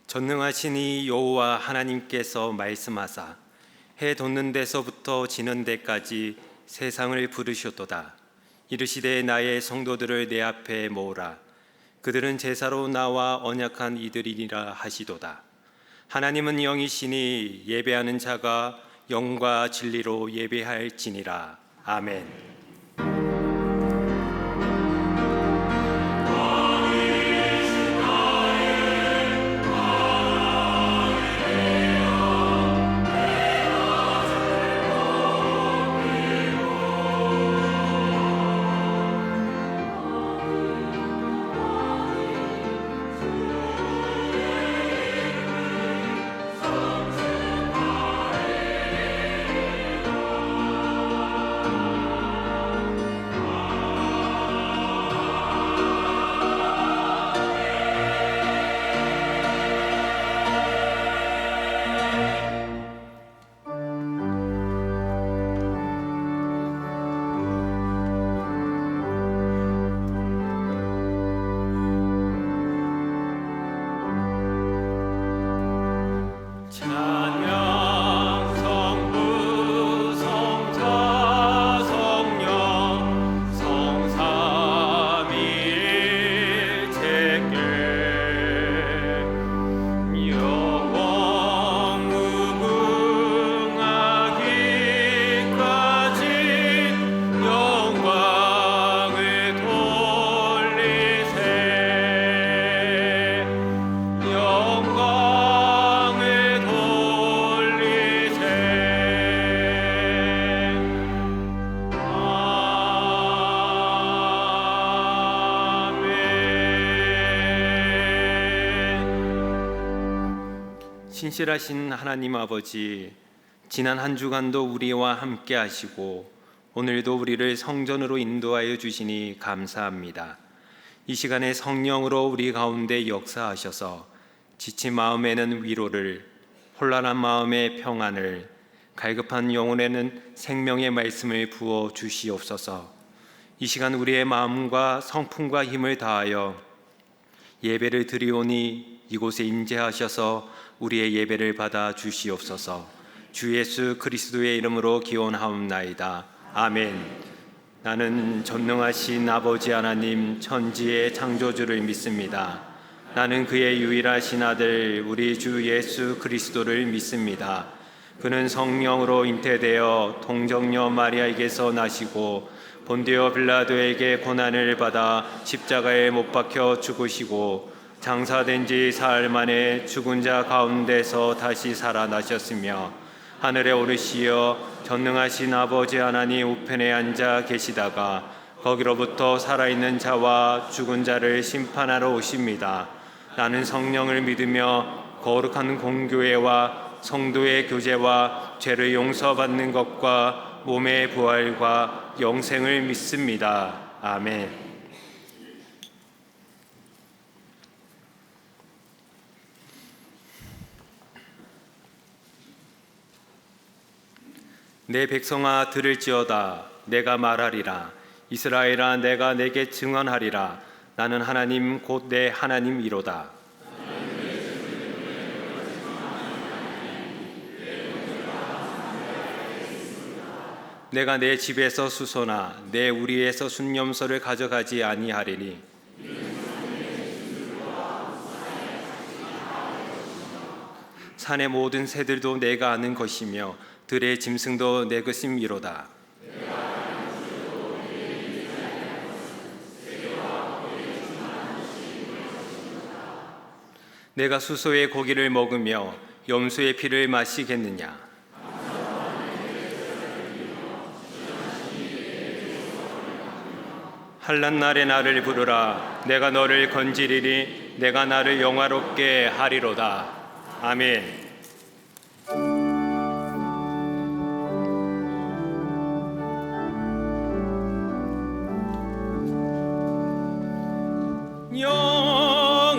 전능하신 이 여호와 하나님께서 말씀하사 해 돋는 데서부터 지는 데까지 세상을 부르셨도다. 이르시되 나의 성도들을 내 앞에 모으라. 그들은 제사로 나와 언약한 이들이니라 하시도다. 하나님은 영이시니 예배하는 자가 영과 진리로 예배할지니라. 아멘. 신실하신 하나님 아버지, 지난 한 주간도 우리와 함께 하시고 오늘도 우리를 성전으로 인도하여 주시니 감사합니다. 이 시간에 성령으로 우리 가운데 역사하셔서 지친 마음에는 위로를, 혼란한 마음에 평안을, 갈급한 영혼에는 생명의 말씀을 부어 주시옵소서. 이 시간 우리의 마음과 성품과 힘을 다하여 예배를 드리오니 이곳에 임재하셔서 우리의 예배를 받아 주시옵소서. 주 예수 그리스도의 이름으로 기원하옵나이다. 아멘. 나는 전능하신 아버지 하나님 천지의 창조주를 믿습니다. 나는 그의 유일하신 아들 우리 주 예수 그리스도를 믿습니다. 그는 성령으로 잉태되어 동정녀 마리아에게서 나시고 본디오 빌라도에게 고난을 받아 십자가에 못 박혀 죽으시고 장사된 지 사흘 만에 죽은 자 가운데서 다시 살아나셨으며 하늘에 오르시어 전능하신 아버지 하나님 우편에 앉아 계시다가 거기로부터 살아있는 자와 죽은 자를 심판하러 오십니다. 나는 성령을 믿으며 거룩한 공교회와 성도의 교제와 죄를 용서받는 것과 몸의 부활과 영생을 믿습니다. 아멘. 내 백성아 들을지어다. 내가 말하리라. 이스라엘아 내가 내게 증언하리라. 나는 하나님 곧 내 하나님이로다. 내가 내 집에서 수소나 내 우리에서 순념소를 가져가지 아니하리니 산의 모든 새들도 내가 아는 것이며 들의 짐승도 내 것임이로다. 내가 수소의 고기를 먹으며 염소의 피를 마시겠느냐? 환난 날에 나를 부르라. 내가 너를 건지리니 내가 나를 영화롭게 하리로다. 아멘. 영원한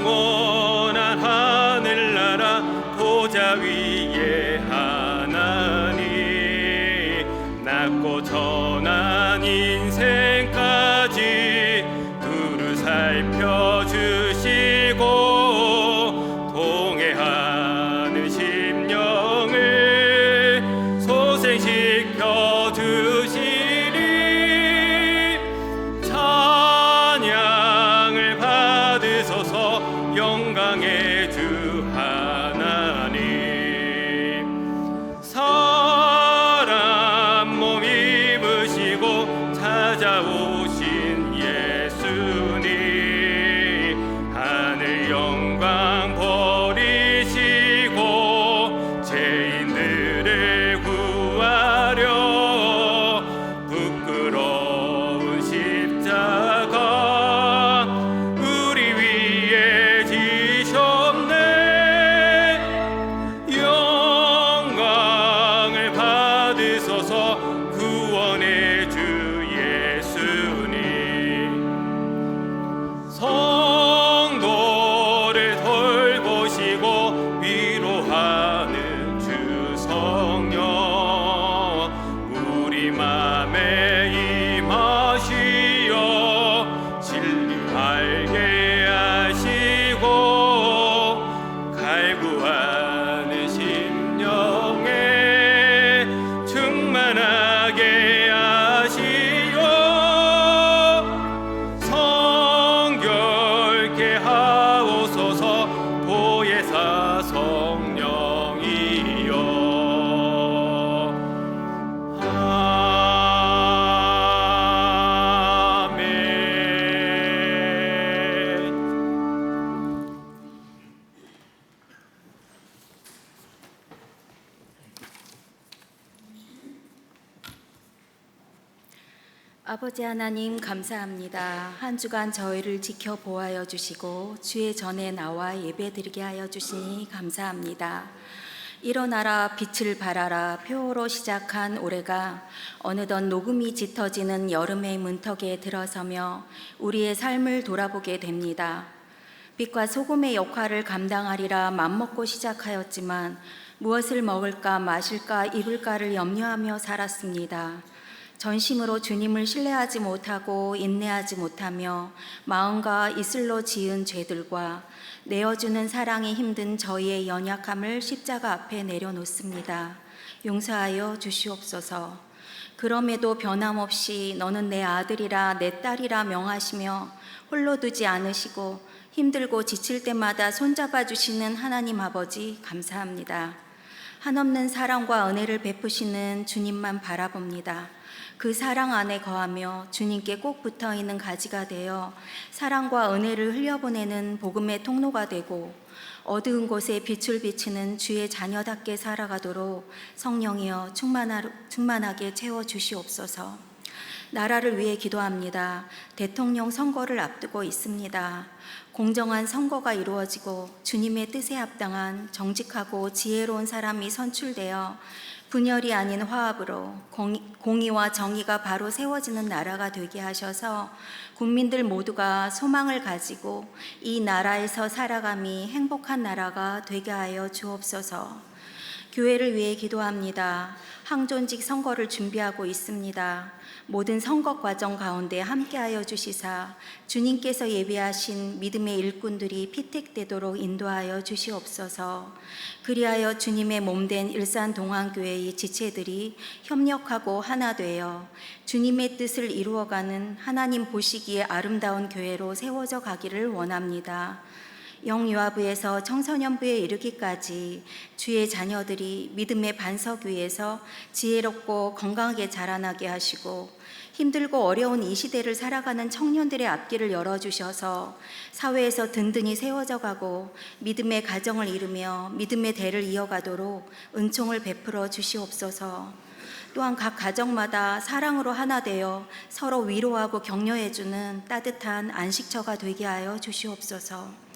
하늘나라 보좌 위에 하나님 낮고 전한 인생까지 두루 살펴주시고 동해하 아버지 하나님 감사합니다. 한 주간 저희를 지켜보아여 주시고 주의 전에 나와 예배드리게 하여 주시니 감사합니다. 일어나라 빛을 발하라 표어로 시작한 올해가 어느덧 녹음이 짙어지는 여름의 문턱에 들어서며 우리의 삶을 돌아보게 됩니다. 빛과 소금의 역할을 감당하리라 맘먹고 시작하였지만 무엇을 먹을까 마실까 입을까를 염려하며 살았습니다. 전심으로 주님을 신뢰하지 못하고 인내하지 못하며 마음과 이슬로 지은 죄들과 내어주는 사랑이 힘든 저희의 연약함을 십자가 앞에 내려놓습니다. 용서하여 주시옵소서. 그럼에도 변함없이 너는 내 아들이라 내 딸이라 명하시며 홀로 두지 않으시고 힘들고 지칠 때마다 손잡아 주시는 하나님 아버지 감사합니다. 한없는 사랑과 은혜를 베푸시는 주님만 바라봅니다. 그 사랑 안에 거하며 주님께 꼭 붙어있는 가지가 되어 사랑과 은혜를 흘려보내는 복음의 통로가 되고 어두운 곳에 빛을 비치는 주의 자녀답게 살아가도록 성령이여 충만하게 채워주시옵소서. 나라를 위해 기도합니다. 대통령 선거를 앞두고 있습니다. 공정한 선거가 이루어지고 주님의 뜻에 합당한 정직하고 지혜로운 사람이 선출되어 분열이 아닌 화합으로 공의와 정의가 바로 세워지는 나라가 되게 하셔서 국민들 모두가 소망을 가지고 이 나라에서 살아감이 행복한 나라가 되게 하여 주옵소서. 교회를 위해 기도합니다. 항존직 선거를 준비하고 있습니다. 모든 선거 과정 가운데 함께하여 주시사 주님께서 예비하신 믿음의 일꾼들이 피택되도록 인도하여 주시옵소서. 그리하여 주님의 몸된 일산동안교회의 지체들이 협력하고 하나 되어 주님의 뜻을 이루어가는 하나님 보시기에 아름다운 교회로 세워져 가기를 원합니다. 영유아부에서 청소년부에 이르기까지 주의 자녀들이 믿음의 반석 위에서 지혜롭고 건강하게 자라나게 하시고 힘들고 어려운 이 시대를 살아가는 청년들의 앞길을 열어주셔서 사회에서 든든히 세워져 가고 믿음의 가정을 이루며 믿음의 대를 이어가도록 은총을 베풀어 주시옵소서. 또한 각 가정마다 사랑으로 하나 되어 서로 위로하고 격려해주는 따뜻한 안식처가 되게 하여 주시옵소서.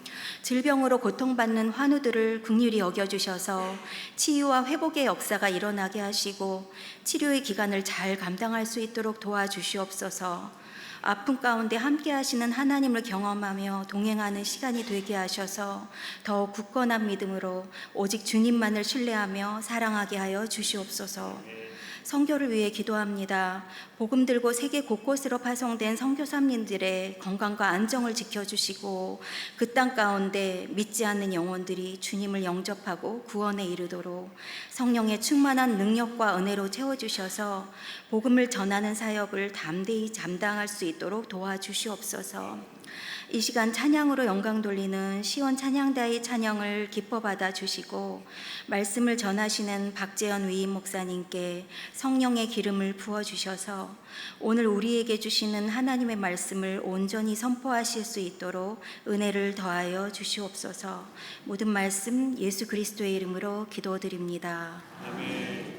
질병으로 고통받는 환우들을 긍휼히 여겨주셔서 치유와 회복의 역사가 일어나게 하시고 치료의 기간을 잘 감당할 수 있도록 도와주시옵소서. 아픔 가운데 함께 하시는 하나님을 경험하며 동행하는 시간이 되게 하셔서 더욱 굳건한 믿음으로 오직 주님만을 신뢰하며 사랑하게 하여 주시옵소서. 선교를 위해 기도합니다. 복음 들고 세계 곳곳으로 파송된 선교사님들의 건강과 안정을 지켜주시고 그 땅 가운데 믿지 않는 영혼들이 주님을 영접하고 구원에 이르도록 성령의 충만한 능력과 은혜로 채워주셔서 복음을 전하는 사역을 담대히 감당할 수 있도록 도와주시옵소서. 이 시간 찬양으로 영광 돌리는 시온 찬양다의 찬양을 기뻐 받아 주시고 말씀을 전하시는 박재현 위임 목사님께 성령의 기름을 부어 주셔서 오늘 우리에게 주시는 하나님의 말씀을 온전히 선포하실 수 있도록 은혜를 더하여 주시옵소서. 모든 말씀 예수 그리스도의 이름으로 기도드립니다. 아멘.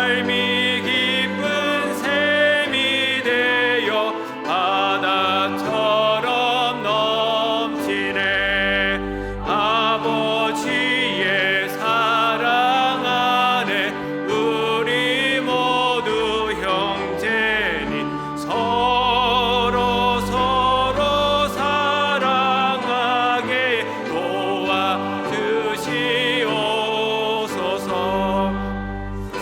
삶이 기쁜 샘이 되어 바다처럼 넘치네. 아버지의 사랑 안에 우리 모두 형제니 서로 사랑하게 도와주시옵소서.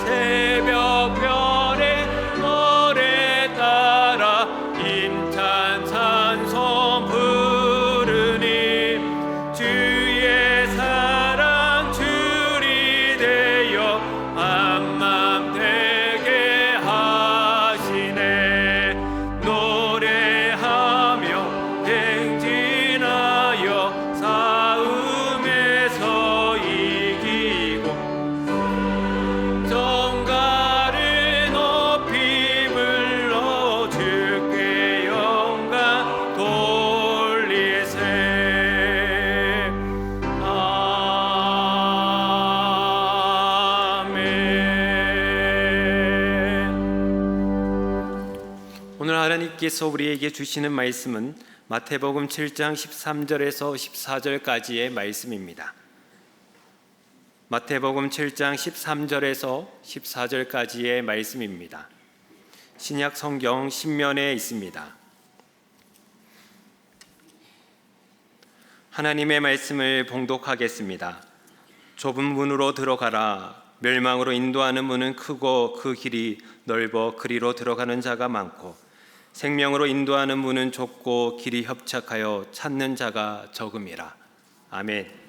새벽별의 노래 따라 힘찬 찬송 부르니 주의 사랑 줄이 되어 한맘 되게 하시네. 노래하며 행진하여 싸움에서 이기고 정가를 높이 불러 주께 영광 돌리세. 아멘. 오늘 하나님께서 우리에게 주시는 말씀은 마태복음 7장 13절에서 14절까지의 말씀입니다. 마태복음 7장 13절에서 14절까지의 말씀입니다. 신약 성경 신면에 있습니다. 하나님의 말씀을 봉독하겠습니다. 좁은 문으로 들어가라. 멸망으로 인도하는 문은 크고 그 길이 넓어 그리로 들어가는 자가 많고 생명으로 인도하는 문은 좁고 길이 협착하여 찾는 자가 적음이라. 아멘.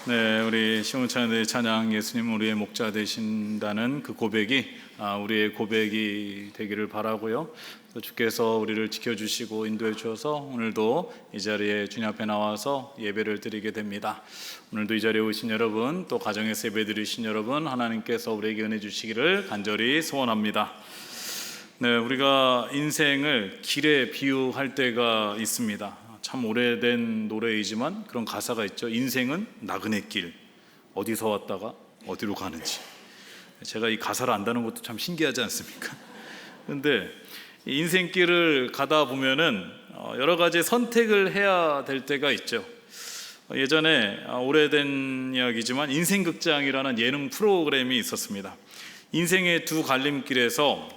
네, 우리 시온찬의 찬양 예수님 우리의 목자 되신다는 그 고백이 우리의 고백이 되기를 바라고요. 또 주께서 우리를 지켜주시고 인도해 주셔서 오늘도 이 자리에 주님 앞에 나와서 예배를 드리게 됩니다. 오늘도 이 자리에 오신 여러분, 또 가정에서 예배 드리신 여러분, 하나님께서 우리에게 은혜 주시기를 간절히 소원합니다. 네, 우리가 인생을 길에 비유할 때가 있습니다. 참 오래된 노래이지만 그런 가사가 있죠. 인생은 나그네 길, 어디서 왔다가 어디로 가는지. 제가 이 가사를 안다는 것도 참 신기하지 않습니까? 그런데 인생길을 가다 보면은 여러 가지 선택을 해야 될 때가 있죠. 예전에 오래된 이야기지만 인생극장이라는 예능 프로그램이 있었습니다. 인생의 두 갈림길에서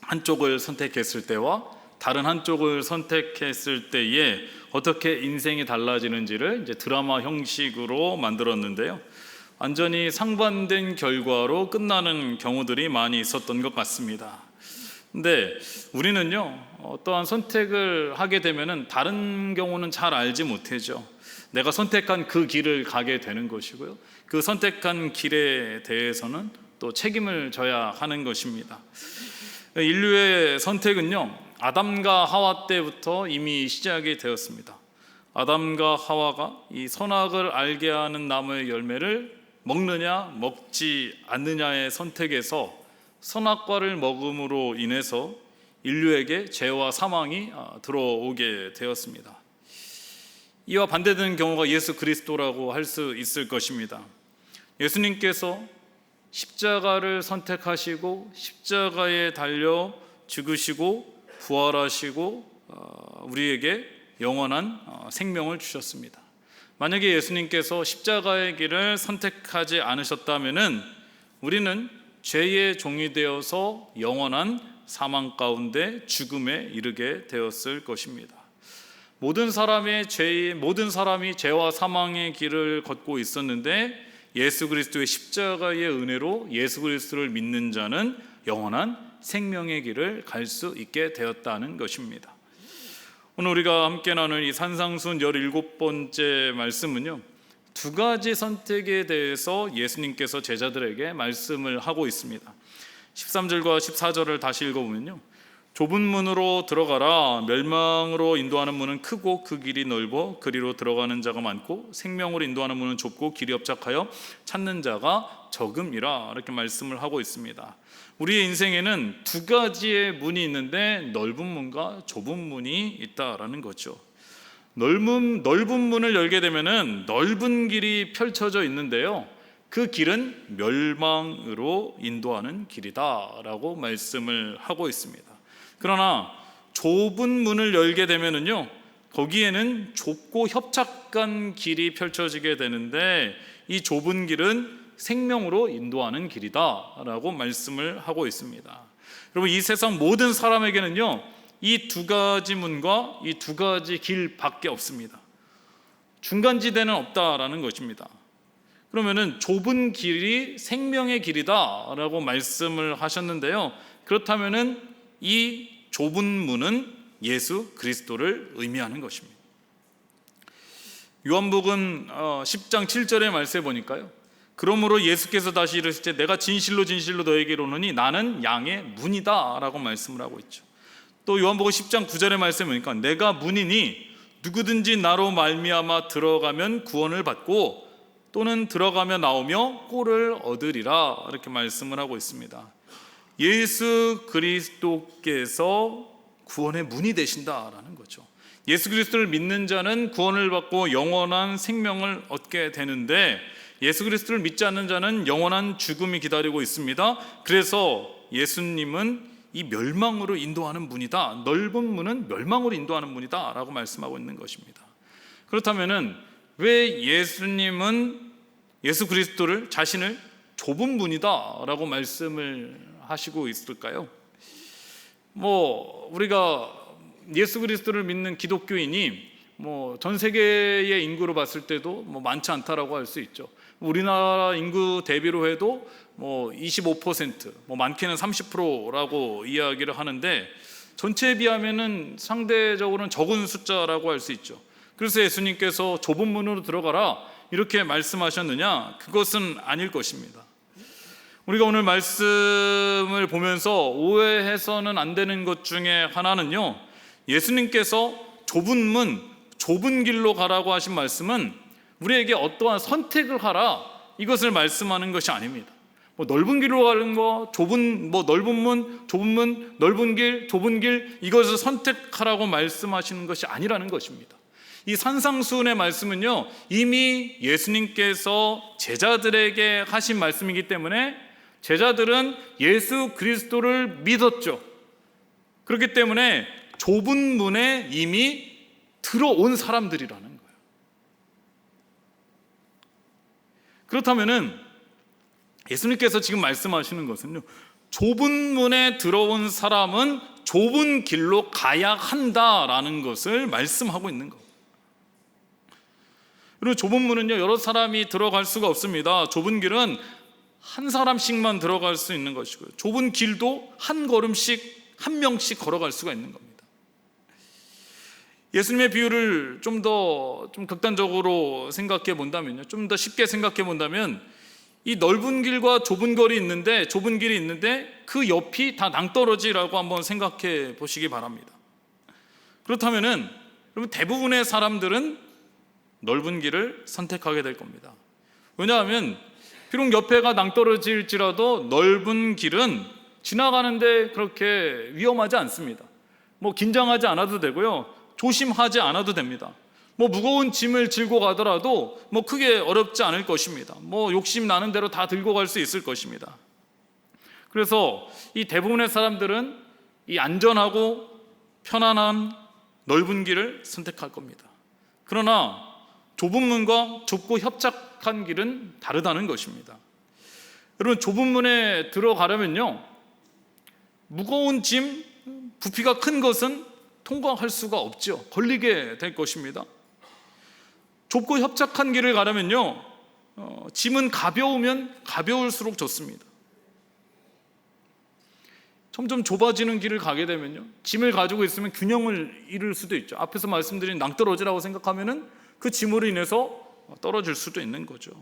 한쪽을 선택했을 때와 다른 한쪽을 선택했을 때에 어떻게 인생이 달라지는지를 이제 드라마 형식으로 만들었는데요. 완전히 상반된 결과로 끝나는 경우들이 많이 있었던 것 같습니다. 근데 우리는요, 어떠한 선택을 하게 되면은 다른 경우는 잘 알지 못하죠. 내가 선택한 그 길을 가게 되는 것이고요. 그 선택한 길에 대해서는 또 책임을 져야 하는 것입니다. 인류의 선택은요, 아담과 하와 때부터 이미 시작이 되었습니다. 아담과 하와가 이 선악을 알게 하는 나무의 열매를 먹느냐 먹지 않느냐의 선택에서 선악과를 먹음으로 인해서 인류에게 죄와 사망이 들어오게 되었습니다. 이와 반대되는 경우가 예수 그리스도라고 할 수 있을 것입니다. 예수님께서 십자가를 선택하시고 십자가에 달려 죽으시고 부활하시고 우리에게 영원한 생명을 주셨습니다. 만약에 예수님께서 십자가의 길을 선택하지 않으셨다면은 우리는 죄의 종이 되어서 영원한 사망 가운데 죽음에 이르게 되었을 것입니다. 모든 사람이 죄와 사망의 길을 걷고 있었는데 예수 그리스도의 십자가의 은혜로 예수 그리스도를 믿는 자는 영원한 생명의 길을 갈 수 있게 되었다는 것입니다. 오늘 우리가 함께 나눌 이 산상순 17번째 말씀은요, 두 가지 선택에 대해서 예수님께서 제자들에게 말씀을 하고 있습니다. 13절과 14절을 다시 읽어보면요, 좁은 문으로 들어가라. 멸망으로 인도하는 문은 크고 그 길이 넓어 그리로 들어가는 자가 많고 생명으로 인도하는 문은 좁고 길이 협착하여 찾는 자가 적음이라. 이렇게 말씀을 하고 있습니다. 우리의 인생에는 두 가지의 문이 있는데 넓은 문과 좁은 문이 있다라는 거죠. 넓은 문을 열게 되면은 넓은 길이 펼쳐져 있는데요, 그 길은 멸망으로 인도하는 길이다라고 말씀을 하고 있습니다. 그러나 좁은 문을 열게 되면은요, 거기에는 좁고 협착한 길이 펼쳐지게 되는데 이 좁은 길은 생명으로 인도하는 길이다라고 말씀을 하고 있습니다. 여러분, 이 세상 모든 사람에게는요, 이 두 가지 문과 이 두 가지 길밖에 없습니다. 중간지대는 없다라는 것입니다. 그러면은 좁은 길이 생명의 길이다라고 말씀을 하셨는데요, 그렇다면은 이 좁은 문은 예수 그리스도를 의미하는 것입니다. 요한복음 10장 7절의 말씀에 보니까요, 그러므로 예수께서 다시 이르실 때 내가 진실로 진실로 너에게 이르노니 나는 양의 문이다 라고 말씀을 하고 있죠. 또 요한복음 10장 9절의 말씀에 보니까 내가 문이니 누구든지 나로 말미암아 들어가면 구원을 받고 또는 들어가며 나오며 꼴을 얻으리라, 이렇게 말씀을 하고 있습니다. 예수 그리스도께서 구원의 문이 되신다라는 거죠. 예수 그리스도를 믿는 자는 구원을 받고 영원한 생명을 얻게 되는데 예수 그리스도를 믿지 않는 자는 영원한 죽음이 기다리고 있습니다. 그래서 예수님은 이 멸망으로 인도하는 문이다, 넓은 문은 멸망으로 인도하는 문이다 라고 말씀하고 있는 것입니다. 그렇다면 왜 예수님은 예수 그리스도를 자신을 좁은 문이다 라고 말씀을 하시고 있을까요? 우리가 예수 그리스도를 믿는 기독교인이 전 세계의 인구로 봤을 때도 많지 않다라고 할 수 있죠. 우리나라 인구 대비로 해도 25%, 많게는 30%라고 이야기를 하는데 전체에 비하면은 상대적으로는 적은 숫자라고 할 수 있죠. 그래서 예수님께서 좁은 문으로 들어가라 이렇게 말씀하셨느냐? 그것은 아닐 것입니다. 우리가 오늘 말씀을 보면서 오해해서는 안 되는 것 중에 하나는요, 예수님께서 좁은 문, 좁은 길로 가라고 하신 말씀은 우리에게 어떠한 선택을 하라 이것을 말씀하는 것이 아닙니다. 넓은 길로 가는 거, 넓은 문, 좁은 문, 넓은 길, 좁은 길 이것을 선택하라고 말씀하시는 것이 아니라는 것입니다. 이 산상수훈의 말씀은요, 이미 예수님께서 제자들에게 하신 말씀이기 때문에 제자들은 예수 그리스도를 믿었죠. 그렇기 때문에 좁은 문에 이미 들어온 사람들이라는 거예요. 그렇다면은 예수님께서 지금 말씀하시는 것은요, 좁은 문에 들어온 사람은 좁은 길로 가야 한다라는 것을 말씀하고 있는 겁니다. 그리고 좁은 문은요, 여러 사람이 들어갈 수가 없습니다. 좁은 길은 한 사람씩만 들어갈 수 있는 것이고요, 좁은 길도 한 걸음씩 한 명씩 걸어갈 수가 있는 겁니다. 예수님의 비유를 좀 극단적으로 생각해 본다면요, 좀 더 쉽게 생각해 본다면 이 넓은 길과 좁은 길이 있는데 그 옆이 다 낭떠러지라고 한번 생각해 보시기 바랍니다. 그렇다면은 여러분, 대부분의 사람들은 넓은 길을 선택하게 될 겁니다. 왜냐하면 비록 옆에가 낭떠러질지라도 넓은 길은 지나가는데 그렇게 위험하지 않습니다. 긴장하지 않아도 되고요, 조심하지 않아도 됩니다. 무거운 짐을 질고 가더라도 크게 어렵지 않을 것입니다. 욕심 나는 대로 다 들고 갈 수 있을 것입니다. 그래서 이 대부분의 사람들은 이 안전하고 편안한 넓은 길을 선택할 겁니다. 그러나 좁은 문과 좁고 협착한 길은 다르다는 것입니다. 여러분, 좁은 문에 들어가려면요, 무거운 짐, 부피가 큰 것은 통과할 수가 없죠. 걸리게 될 것입니다. 좁고 협착한 길을 가려면요, 짐은 가벼우면 가벼울수록 좋습니다. 점점 좁아지는 길을 가게 되면요, 짐을 가지고 있으면 균형을 잃을 수도 있죠. 앞에서 말씀드린 낭떠러지라고 생각하면은 그 짐으로 인해서 떨어질 수도 있는 거죠.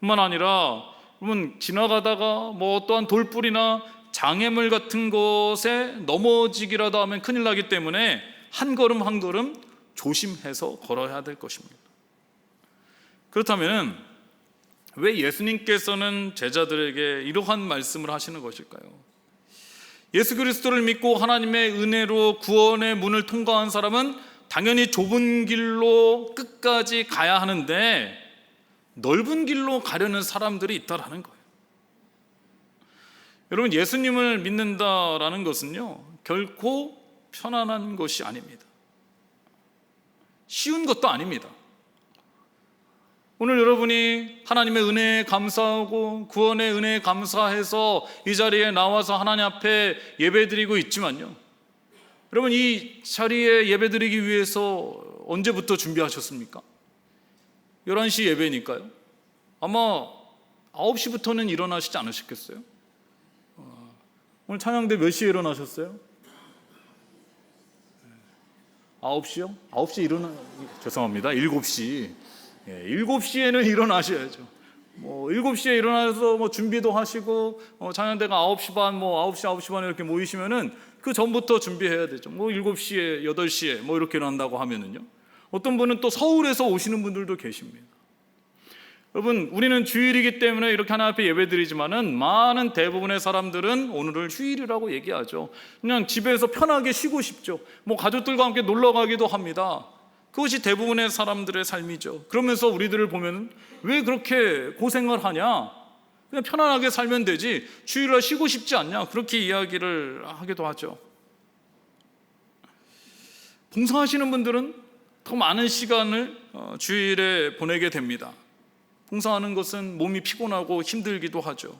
뿐만 아니라 여러분, 지나가다가 어떠한 돌불이나 장애물 같은 것에 넘어지기라도 하면 큰일 나기 때문에 한 걸음 한 걸음 조심해서 걸어야 될 것입니다. 그렇다면 왜 예수님께서는 제자들에게 이러한 말씀을 하시는 것일까요? 예수 그리스도를 믿고 하나님의 은혜로 구원의 문을 통과한 사람은 당연히 좁은 길로 끝까지 가야 하는데 넓은 길로 가려는 사람들이 있다라는 거예요. 여러분, 예수님을 믿는다라는 것은요, 결코 편안한 것이 아닙니다. 쉬운 것도 아닙니다. 오늘 여러분이 하나님의 은혜에 감사하고 구원의 은혜에 감사해서 이 자리에 나와서 하나님 앞에 예배드리고 있지만요, 여러분, 이 자리에 예배드리기 위해서 언제부터 준비하셨습니까? 11시 예배니까요. 아마 9시부터는 일어나시지 않으셨겠어요? 오늘 찬양대 몇 시에 일어나셨어요? 9시요? 9시 죄송합니다. 7시. 7시에는 일어나셔야죠. 7시에 일어나서 준비도 하시고 찬양대가 9시 반, 9시 반에 이렇게 모이시면은 그 전부터 준비해야 되죠. 7시에, 8시에 이렇게 일어난다고 하면은요. 어떤 분은 또 서울에서 오시는 분들도 계십니다. 여러분, 우리는 주일이기 때문에 이렇게 하나님 앞에 예배드리지만은 많은 대부분의 사람들은 오늘을 휴일이라고 얘기하죠. 그냥 집에서 편하게 쉬고 싶죠. 가족들과 함께 놀러 가기도 합니다. 그것이 대부분의 사람들의 삶이죠. 그러면서 우리들을 보면 왜 그렇게 고생을 하냐? 그냥 편안하게 살면 되지. 주일날 쉬고 싶지 않냐? 그렇게 이야기를 하기도 하죠. 봉사하시는 분들은 더 많은 시간을 주일에 보내게 됩니다. 봉사하는 것은 몸이 피곤하고 힘들기도 하죠.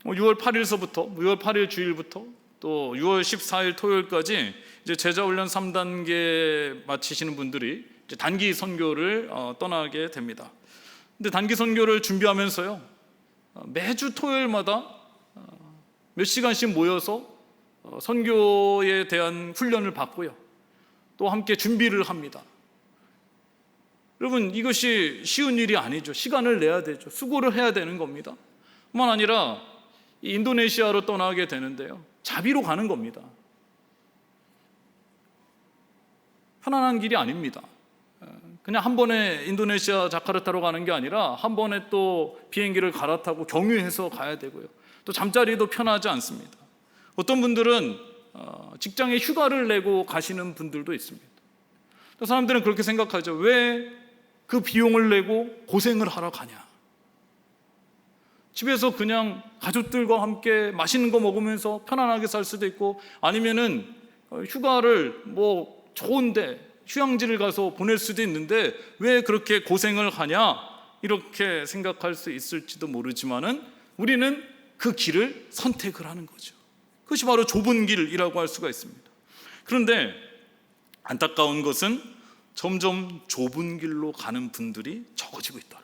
6월 8일서부터 6월 8일 주일부터 또 6월 14일 토요일까지 이제 제자훈련 3단계 마치시는 분들이 이제 단기 선교를 떠나게 됩니다. 근데 단기 선교를 준비하면서요, 매주 토요일마다 몇 시간씩 모여서 선교에 대한 훈련을 받고요, 또 함께 준비를 합니다. 여러분, 이것이 쉬운 일이 아니죠. 시간을 내야 되죠. 수고를 해야 되는 겁니다. 뿐만 아니라 인도네시아로 떠나게 되는데요, 자비로 가는 겁니다. 편안한 길이 아닙니다. 그냥 한 번에 인도네시아 자카르타로 가는 게 아니라 한 번에 또 비행기를 갈아타고 경유해서 가야 되고요, 또 잠자리도 편하지 않습니다. 어떤 분들은 직장에 휴가를 내고 가시는 분들도 있습니다. 또 사람들은 그렇게 생각하죠. 왜 그 비용을 내고 고생을 하러 가냐? 집에서 그냥 가족들과 함께 맛있는 거 먹으면서 편안하게 살 수도 있고, 아니면은 휴가를 뭐 좋은데 휴양지를 가서 보낼 수도 있는데 왜 그렇게 고생을 하냐, 이렇게 생각할 수 있을지도 모르지만은 우리는 그 길을 선택을 하는 거죠. 그것이 바로 좁은 길이라고 할 수가 있습니다. 그런데 안타까운 것은 점점 좁은 길로 가는 분들이 적어지고 있다.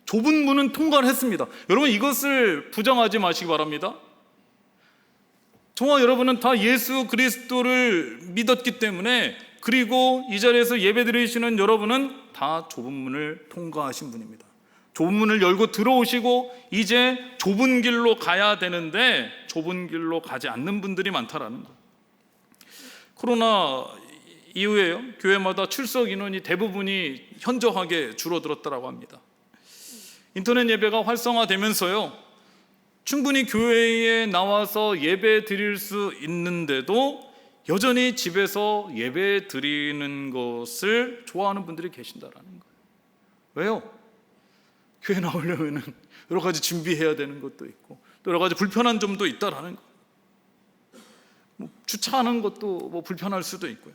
좁은 문은 통과를 했습니다. 여러분, 이것을 부정하지 마시기 바랍니다. 저와 여러분은 다 예수 그리스도를 믿었기 때문에, 그리고 이 자리에서 예배드리시는 여러분은 다 좁은 문을 통과하신 분입니다. 좁은 문을 열고 들어오시고 이제 좁은 길로 가야 되는데 좁은 길로 가지 않는 분들이 많다라는 거예요. 코로나 이후에요, 교회마다 출석 인원이 대부분이 현저하게 줄어들었다고 합니다. 인터넷 예배가 활성화되면서요, 충분히 교회에 나와서 예배 드릴 수 있는데도 여전히 집에서 예배 드리는 것을 좋아하는 분들이 계신다라는 거예요. 왜요? 교회 나오려면 여러 가지 준비해야 되는 것도 있고, 또 여러 가지 불편한 점도 있다라는 거예요. 주차하는 것도 불편할 수도 있고요.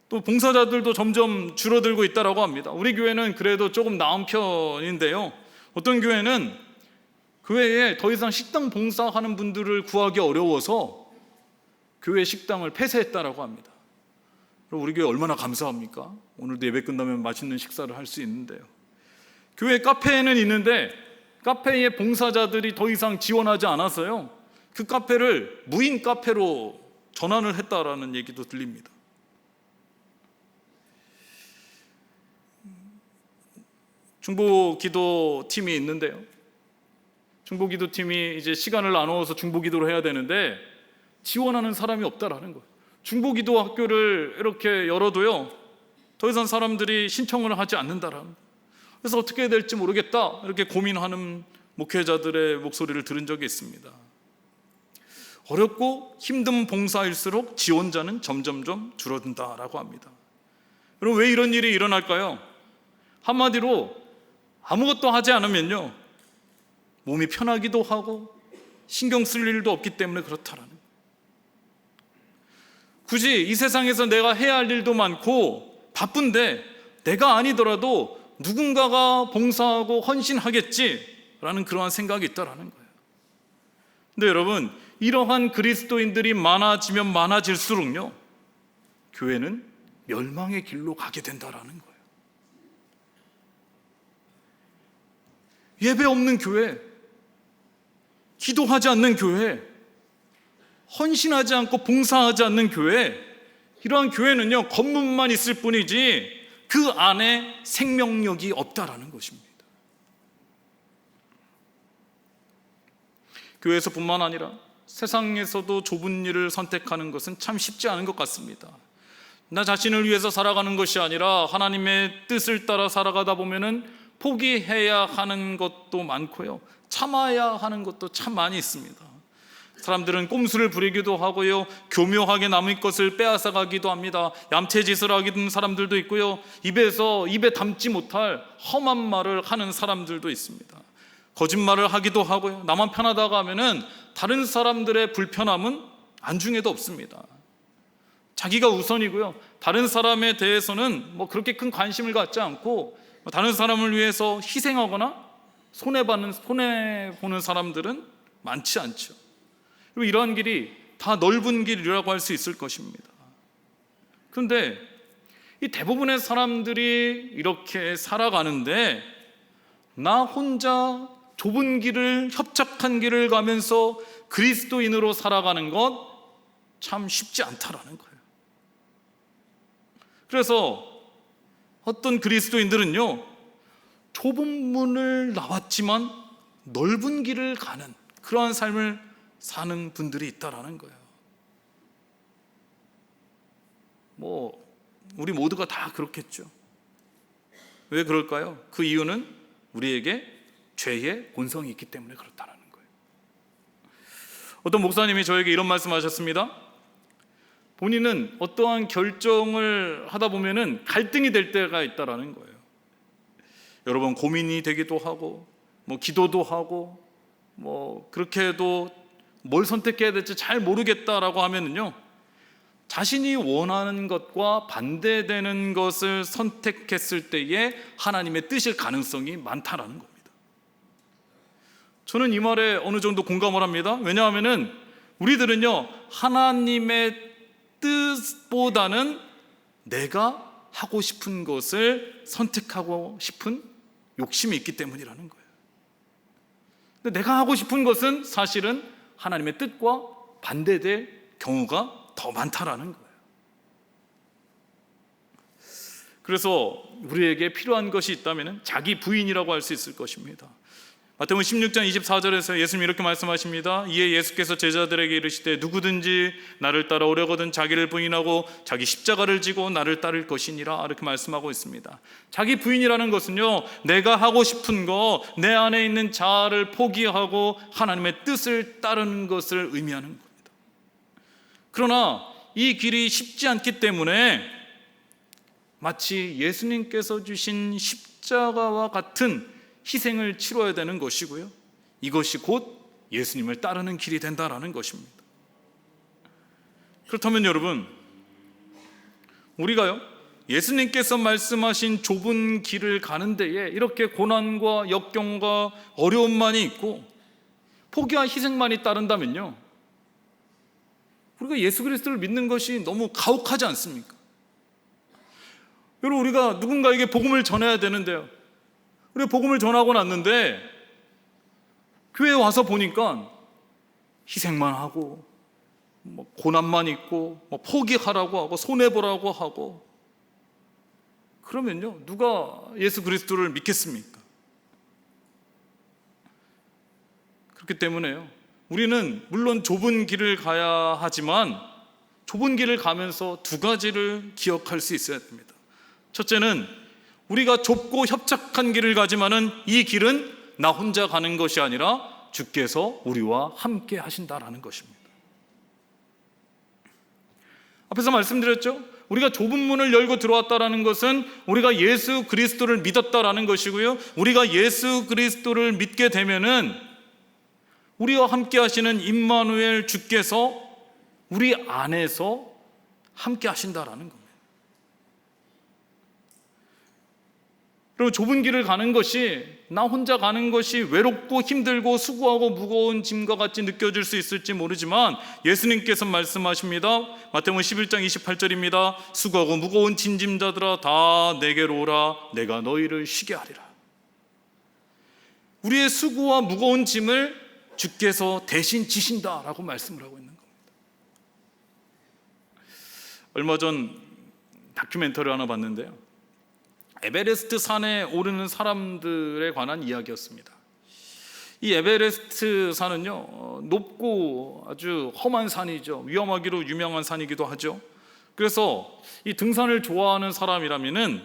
또 봉사자들도 점점 줄어들고 있다라고 합니다. 우리 교회는 그래도 조금 나은 편인데요, 어떤 교회는 교회에 더 이상 식당 봉사하는 분들을 구하기 어려워서 교회 식당을 폐쇄했다라고 합니다. 우리 교회 얼마나 감사합니까? 오늘도 예배 끝나면 맛있는 식사를 할 수 있는데요. 교회 카페에는 있는데 카페의 봉사자들이 더 이상 지원하지 않아서요, 그 카페를 무인 카페로 전환을 했다라는 얘기도 들립니다. 중보기도팀이 있는데요, 중보기도팀이 이제 시간을 나누어서 중보기도를 해야 되는데 지원하는 사람이 없다라는 거예요. 중보기도 학교를 이렇게 열어도요, 더 이상 사람들이 신청을 하지 않는다라는 거예요. 그래서 어떻게 해야 될지 모르겠다, 이렇게 고민하는 목회자들의 목소리를 들은 적이 있습니다. 어렵고 힘든 봉사일수록 지원자는 점점점 줄어든다라고 합니다. 그럼 왜 이런 일이 일어날까요? 한마디로 아무것도 하지 않으면요, 몸이 편하기도 하고 신경 쓸 일도 없기 때문에 그렇다라는 거예요. 굳이 이 세상에서 내가 해야 할 일도 많고 바쁜데 내가 아니더라도 누군가가 봉사하고 헌신하겠지라는 그러한 생각이 있다라는 거예요. 근데 여러분, 이러한 그리스도인들이 많아지면 많아질수록요, 교회는 멸망의 길로 가게 된다라는 거예요. 예배 없는 교회, 기도하지 않는 교회, 헌신하지 않고 봉사하지 않는 교회, 이러한 교회는요, 겉문만 있을 뿐이지 그 안에 생명력이 없다라는 것입니다. 교회에서뿐만 아니라 세상에서도 좁은 일을 선택하는 것은 참 쉽지 않은 것 같습니다. 나 자신을 위해서 살아가는 것이 아니라 하나님의 뜻을 따라 살아가다 보면은 포기해야 하는 것도 많고요, 참아야 하는 것도 참 많이 있습니다. 사람들은 꼼수를 부리기도 하고요, 교묘하게 남의 것을 빼앗아가기도 합니다. 얌체짓을 하는 사람들도 있고요, 입에 담지 못할 험한 말을 하는 사람들도 있습니다. 거짓말을 하기도 하고요, 나만 편하다고 하면은 다른 사람들의 불편함은 안중에도 없습니다. 자기가 우선이고요, 다른 사람에 대해서는 그렇게 큰 관심을 갖지 않고 다른 사람을 위해서 희생하거나 손해보는 사람들은 많지 않죠. 그리고 이러한 길이 다 넓은 길이라고 할 수 있을 것입니다. 그런데 이 대부분의 사람들이 이렇게 살아가는데 나 혼자 좁은 길을, 협착한 길을 가면서 그리스도인으로 살아가는 것 참 쉽지 않다라는 거예요. 그래서 어떤 그리스도인들은요, 좁은 문을 나왔지만 넓은 길을 가는 그러한 삶을 사는 분들이 있다라는 거예요. 우리 모두가 다 그렇겠죠. 왜 그럴까요? 그 이유는 우리에게 죄의 본성이 있기 때문에 그렇다는 거예요. 어떤 목사님이 저에게 이런 말씀하셨습니다. 본인은 어떠한 결정을 하다 보면은 갈등이 될 때가 있다라는 거예요. 여러 번 고민이 되기도 하고, 기도도 하고, 그렇게 해도 뭘 선택해야 될지 잘 모르겠다라고 하면은요, 자신이 원하는 것과 반대되는 것을 선택했을 때에 하나님의 뜻일 가능성이 많다라는 겁니다. 저는 이 말에 어느 정도 공감을 합니다. 왜냐하면은 우리들은요, 하나님의 뜻보다는 내가 하고 싶은 것을 선택하고 싶은 욕심이 있기 때문이라는 거예요. 근데 내가 하고 싶은 것은 사실은 하나님의 뜻과 반대될 경우가 더 많다라는 거예요. 그래서 우리에게 필요한 것이 있다면 자기 부인이라고 할 수 있을 것입니다. 마태복음 16장 24절에서 예수님이 이렇게 말씀하십니다. 이에 예수께서 제자들에게 이르시되 누구든지 나를 따라오려거든 자기를 부인하고 자기 십자가를 지고 나를 따를 것이니라, 이렇게 말씀하고 있습니다. 자기 부인이라는 것은요, 내가 하고 싶은 거, 내 안에 있는 자아를 포기하고 하나님의 뜻을 따르는 것을 의미하는 겁니다. 그러나 이 길이 쉽지 않기 때문에 마치 예수님께서 주신 십자가와 같은 희생을 치러야 되는 것이고요, 이것이 곧 예수님을 따르는 길이 된다라는 것입니다. 그렇다면 여러분, 우리가요, 예수님께서 말씀하신 좁은 길을 가는 데에 이렇게 고난과 역경과 어려움만이 있고 포기와 희생만이 따른다면요, 우리가 예수 그리스도를 믿는 것이 너무 가혹하지 않습니까? 여러분, 우리가 누군가에게 복음을 전해야 되는데요, 우리 복음을 전하고 났는데 교회에 와서 보니까 희생만 하고 고난만 있고 포기하라고 하고 손해보라고 하고, 그러면요, 누가 예수 그리스도를 믿겠습니까? 그렇기 때문에요, 우리는 물론 좁은 길을 가야 하지만 좁은 길을 가면서 두 가지를 기억할 수 있어야 됩니다. 첫째는 우리가 좁고 협착한 길을 가지만은 이 길은 나 혼자 가는 것이 아니라 주께서 우리와 함께 하신다라는 것입니다. 앞에서 말씀드렸죠? 우리가 좁은 문을 열고 들어왔다라는 것은 우리가 예수 그리스도를 믿었다라는 것이고요, 우리가 예수 그리스도를 믿게 되면은 우리와 함께 하시는 임마누엘 주께서 우리 안에서 함께 하신다라는 겁니다. 그리고 좁은 길을 가는 것이, 나 혼자 가는 것이 외롭고 힘들고 수고하고 무거운 짐과 같이 느껴질 수 있을지 모르지만 예수님께서 말씀하십니다. 마태복음 11장 28절입니다. 수고하고 무거운 짐자들아 다 내게로 오라, 내가 너희를 쉬게 하리라. 우리의 수고와 무거운 짐을 주께서 대신 지신다라고 말씀을 하고 있는 겁니다. 얼마 전 다큐멘터리 하나 봤는데요, 에베레스트 산에 오르는 사람들에 관한 이야기였습니다. 이 에베레스트 산은요, 높고 아주 험한 산이죠. 위험하기로 유명한 산이기도 하죠. 그래서 이 등산을 좋아하는 사람이라면은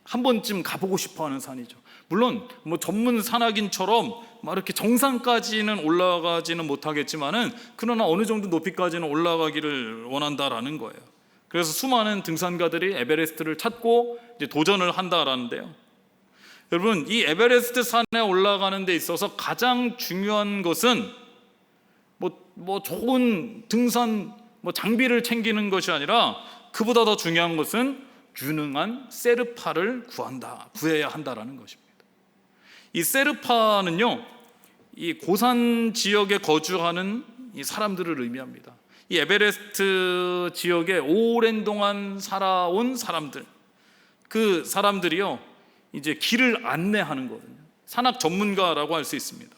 한 번쯤 가보고 싶어하는 산이죠. 물론 전문 산악인처럼 이렇게 정상까지는 올라가지는 못하겠지만은 그러나 어느 정도 높이까지는 올라가기를 원한다라는 거예요. 그래서 수많은 등산가들이 에베레스트를 찾고 이제 도전을 한다라는데요, 여러분, 이 에베레스트 산에 올라가는 데 있어서 가장 중요한 것은 좋은 등산 장비를 챙기는 것이 아니라 그보다 더 중요한 것은 유능한 세르파를 구해야 한다라는 것입니다. 이 세르파는요, 이 고산 지역에 거주하는 이 사람들을 의미합니다. 이 에베레스트 지역에 오랜 동안 살아온 사람들, 그 사람들이요, 이제 길을 안내하는 거거든요. 산악 전문가라고 할 수 있습니다.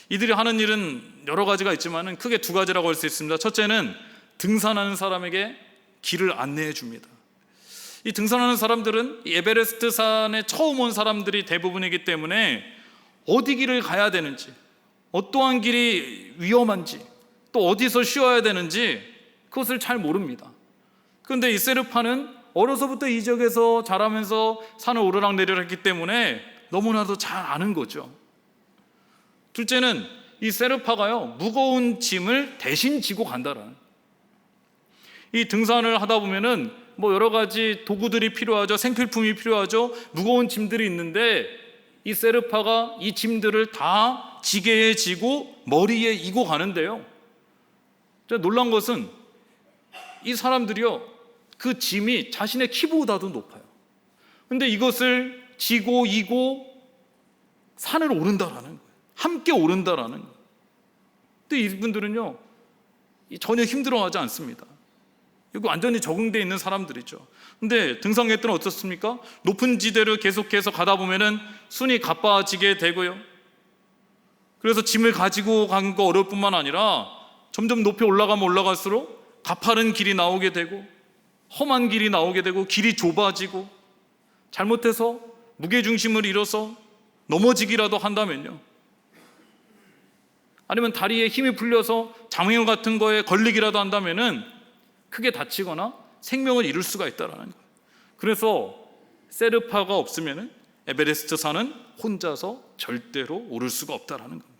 이들이 하는 일은 여러 가지가 있지만 크게 두 가지라고 할 수 있습니다. 첫째는 등산하는 사람에게 길을 안내해 줍니다. 이 등산하는 사람들은 이 에베레스트 산에 처음 온 사람들이 대부분이기 때문에 어디 길을 가야 되는지, 어떠한 길이 위험한지, 또 어디서 쉬어야 되는지 그것을 잘 모릅니다. 그런데 이 세르파는 어려서부터 이 지역에서 자라면서 산을 오르락내리락 했기 때문에 너무나도 잘 아는 거죠. 둘째는 이 세르파가요, 무거운 짐을 대신 지고 간다라는. 이 등산을 하다 보면은 뭐 여러 가지 도구들이 필요하죠. 생필품이 필요하죠. 무거운 짐들이 있는데 이 세르파가 이 짐들을 다 지게에 지고 머리에 이고 가는데요. 놀란 것은 이 사람들이요, 그 짐이 자신의 키보다도 높아요. 근데 이것을 지고 이고 산을 오른다라는 거예요. 함께 오른다라는 거예요. 근데 이분들은요, 전혀 힘들어하지 않습니다. 이거 완전히 적응되어 있는 사람들이죠. 근데 등산객 때는 어떻습니까? 높은 지대를 계속해서 가다 보면은 순이 가빠지게 되고요. 그래서 짐을 가지고 간 거 어려울 뿐만 아니라 점점 높이 올라가면 올라갈수록 가파른 길이 나오게 되고 험한 길이 나오게 되고 길이 좁아지고 잘못해서 무게중심을 잃어서 넘어지기라도 한다면요, 아니면 다리에 힘이 풀려서 장애물 같은 거에 걸리기라도 한다면은 크게 다치거나 생명을 잃을 수가 있다라는 거예요. 그래서 세르파가 없으면은 에베레스트 산은 혼자서 절대로 오를 수가 없다라는 겁니다.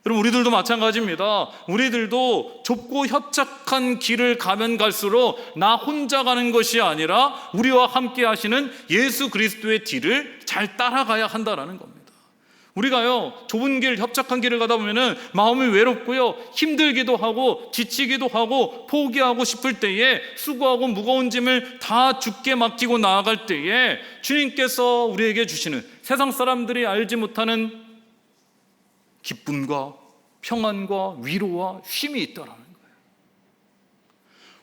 여러분, 우리들도 마찬가지입니다. 우리들도 좁고 협착한 길을 가면 갈수록 나 혼자 가는 것이 아니라 우리와 함께 하시는 예수 그리스도의 뒤를 잘 따라가야 한다라는 겁니다. 우리가요, 좁은 길, 협착한 길을 가다 보면은 마음이 외롭고요, 힘들기도 하고 지치기도 하고 포기하고 싶을 때에 수고하고 무거운 짐을 다 주께 맡기고 나아갈 때에 주님께서 우리에게 주시는 세상 사람들이 알지 못하는 기쁨과 평안과 위로와 쉼이 있다라는 거예요.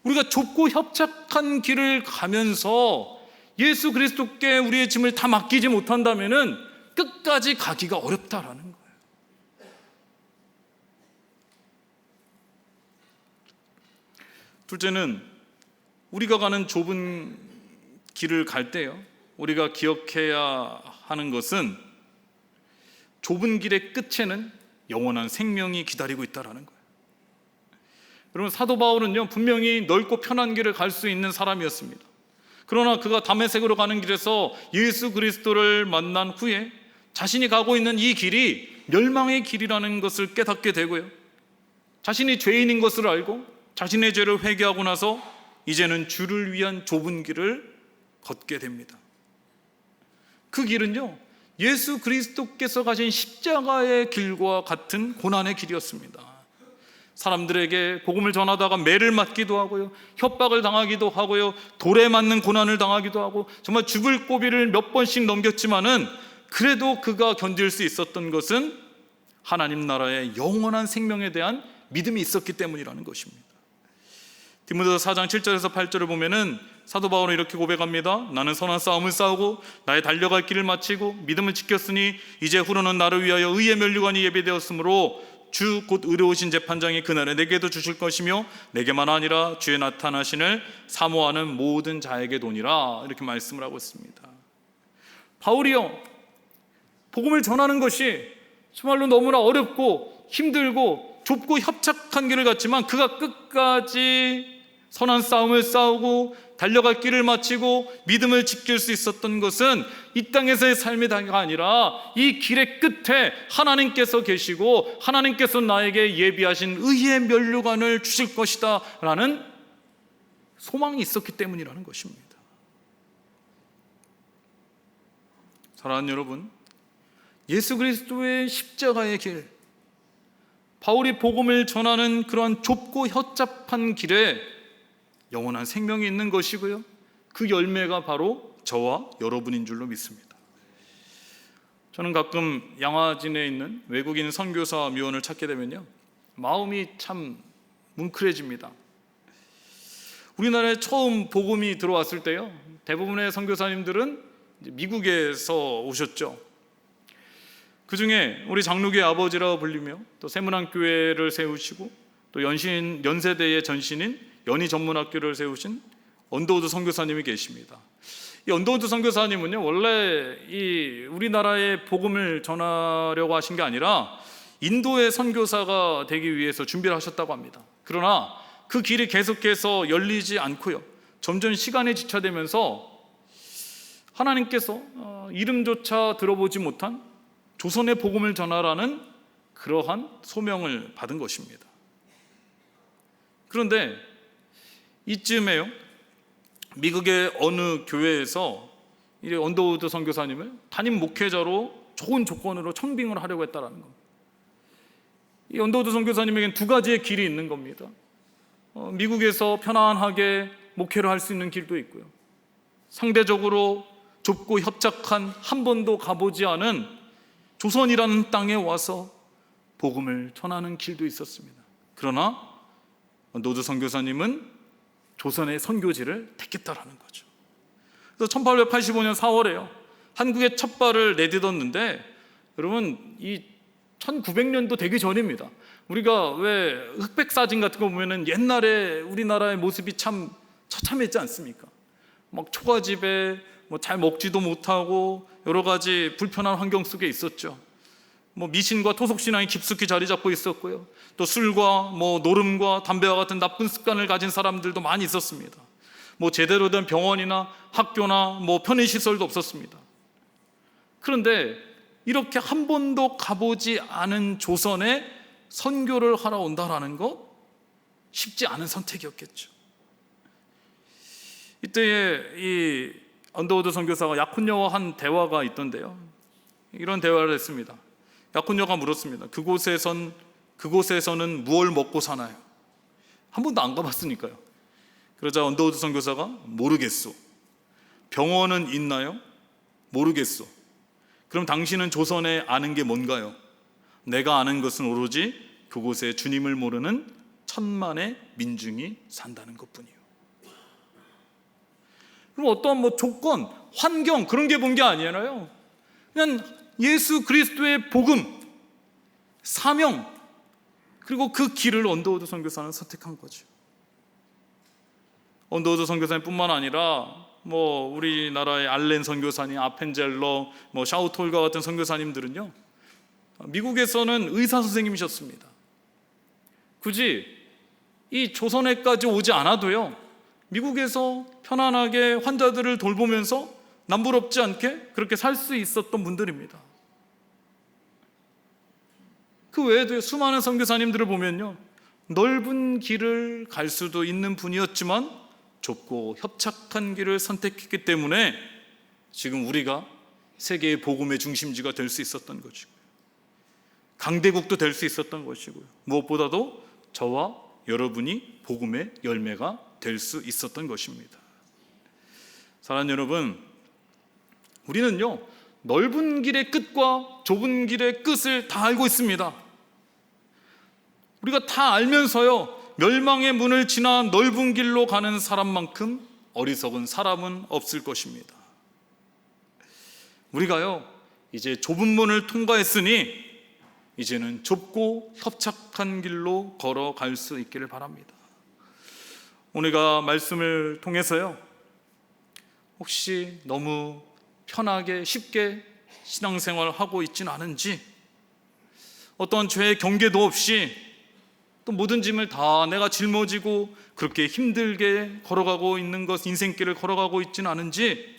우리가 좁고 협착한 길을 가면서 예수 그리스도께 우리의 짐을 다 맡기지 못한다면은 끝까지 가기가 어렵다라는 거예요. 둘째는 우리가 가는 좁은 길을 갈 때요, 우리가 기억해야 하는 것은 좁은 길의 끝에는 영원한 생명이 기다리고 있다라는 거예요. 여러분, 사도 바울은요, 분명히 넓고 편한 길을 갈 수 있는 사람이었습니다. 그러나 그가 다메섹으로 가는 길에서 예수 그리스도를 만난 후에 자신이 가고 있는 이 길이 멸망의 길이라는 것을 깨닫게 되고요, 자신이 죄인인 것을 알고 자신의 죄를 회개하고 나서 이제는 주를 위한 좁은 길을 걷게 됩니다. 그 길은요, 예수 그리스도께서 가신 십자가의 길과 같은 고난의 길이었습니다. 사람들에게 복음을 전하다가 매를 맞기도 하고요, 협박을 당하기도 하고요, 돌에 맞는 고난을 당하기도 하고 정말 죽을 고비를 몇 번씩 넘겼지만은 그래도 그가 견딜 수 있었던 것은 하나님 나라의 영원한 생명에 대한 믿음이 있었기 때문이라는 것입니다. 디모데서 4장 7절에서 8절을 보면은 사도 바울은 이렇게 고백합니다. 나는 선한 싸움을 싸우고 나의 달려갈 길을 마치고 믿음을 지켰으니 이제 후로는 나를 위하여 의의 면류관이 예비되었으므로 주 곧 의로우신 재판장이 그날에 내게도 주실 것이며 내게만 아니라 주의 나타나심을 사모하는 모든 자에게 도니라, 이렇게 말씀을 하고 있습니다. 바울이요, 복음을 전하는 것이 정말로 너무나 어렵고 힘들고 좁고 협착한 길을 갔지만 그가 끝까지 선한 싸움을 싸우고 달려갈 길을 마치고 믿음을 지킬 수 있었던 것은 이 땅에서의 삶이 다가 아니라 이 길의 끝에 하나님께서 계시고 하나님께서 나에게 예비하신 의의 면류관을 주실 것이다 라는 소망이 있었기 때문이라는 것입니다. 사랑하는 여러분, 예수 그리스도의 십자가의 길, 바울이 복음을 전하는 그러한 좁고 협잡한 길에 영원한 생명이 있는 것이고요, 그 열매가 바로 저와 여러분인 줄로 믿습니다. 저는 가끔 양화진에 있는 외국인 선교사 묘원을 찾게 되면요, 마음이 참 뭉클해집니다. 우리나라에 처음 복음이 들어왔을 때요, 대부분의 선교사님들은 미국에서 오셨죠. 그 중에 우리 장로교의 아버지라고 불리며 또 세문안교회를 세우시고 또 연세대의 전신인 연희 전문학교를 세우신 언더우드 선교사님이 계십니다. 이 언더우드 선교사님은요, 원래 이 우리나라에 복음을 전하려고 하신 게 아니라 인도의 선교사가 되기 위해서 준비를 하셨다고 합니다. 그러나 그 길이 계속해서 열리지 않고요, 점점 시간이 지체되면서 하나님께서 이름조차 들어보지 못한 조선의 복음을 전하라는 그러한 소명을 받은 것입니다. 그런데 이쯤에요, 미국의 어느 교회에서 이 언더우드 선교사님을 담임 목회자로 좋은 조건으로 청빙을 하려고 했다라는 겁니다. 이 언더우드 선교사님에게는 두 가지의 길이 있는 겁니다. 미국에서 편안하게 목회를 할 수 있는 길도 있고요, 상대적으로 좁고 협착한 한 번도 가보지 않은 조선이라는 땅에 와서 복음을 전하는 길도 있었습니다. 그러나 언더우드 선교사님은 조선의 선교지를 택했다라는 거죠. 그래서 1885년 4월에요, 한국에 첫 발을 내딛었는데, 여러분 이 1900년도 되기 전입니다. 우리가 왜 흑백 사진 같은 거 보면은 옛날에 우리나라의 모습이 참 처참했지 않습니까? 막 초가집에 잘 먹지도 못하고 여러 가지 불편한 환경 속에 있었죠. 미신과 토속 신앙이 깊숙이 자리 잡고 있었고요, 또 술과 노름과 담배와 같은 나쁜 습관을 가진 사람들도 많이 있었습니다. 제대로 된 병원이나 학교나 편의 시설도 없었습니다. 그런데 이렇게 한 번도 가보지 않은 조선에 선교를 하러 온다라는 것, 쉽지 않은 선택이었겠죠. 이때에 이 언더우드 선교사가 약혼녀와 한 대화가 있던데요, 이런 대화를 했습니다. 약혼녀가 물었습니다. 그곳에서는 무엇을 먹고 사나요? 한 번도 안 가봤으니까요. 그러자 언더우드 선교사가 모르겠소. 병원은 있나요? 모르겠소. 그럼 당신은 조선에 아는 게 뭔가요? 내가 아는 것은 오로지 그곳에 주님을 모르는 천만의 민중이 산다는 것뿐이요. 그럼 어떠한 조건, 환경 그런 게 본 게 아니잖아요. 그냥 예수 그리스도의 복음, 사명, 그리고 그 길을 언더우드 선교사는 선택한 거죠. 언더우드 선교사님 뿐만 아니라 우리나라의 알렌 선교사님, 아펜젤러, 샤우톨과 같은 선교사님들은요, 미국에서는 의사 선생님이셨습니다. 굳이 이 조선에까지 오지 않아도요, 미국에서 편안하게 환자들을 돌보면서 남부럽지 않게 그렇게 살 수 있었던 분들입니다. 그 외에도 수많은 선교사님들을 보면요, 넓은 길을 갈 수도 있는 분이었지만 좁고 협착한 길을 선택했기 때문에 지금 우리가 세계의 복음의 중심지가 될 수 있었던 것이고요, 강대국도 될 수 있었던 것이고요, 무엇보다도 저와 여러분이 복음의 열매가 될 수 있었던 것입니다. 사랑하는 여러분, 우리는요, 넓은 길의 끝과 좁은 길의 끝을 다 알고 있습니다. 우리가 다 알면서요, 멸망의 문을 지나 넓은 길로 가는 사람만큼 어리석은 사람은 없을 것입니다. 우리가요, 이제 좁은 문을 통과했으니 이제는 좁고 협착한 길로 걸어갈 수 있기를 바랍니다. 오늘가 말씀을 통해서요, 혹시 너무 편하게 쉽게 신앙생활을 하고 있지는 않은지, 어떤 죄의 경계도 없이 또 모든 짐을 다 내가 짊어지고 그렇게 힘들게 걸어가고 있는 것, 인생길을 걸어가고 있지는 않은지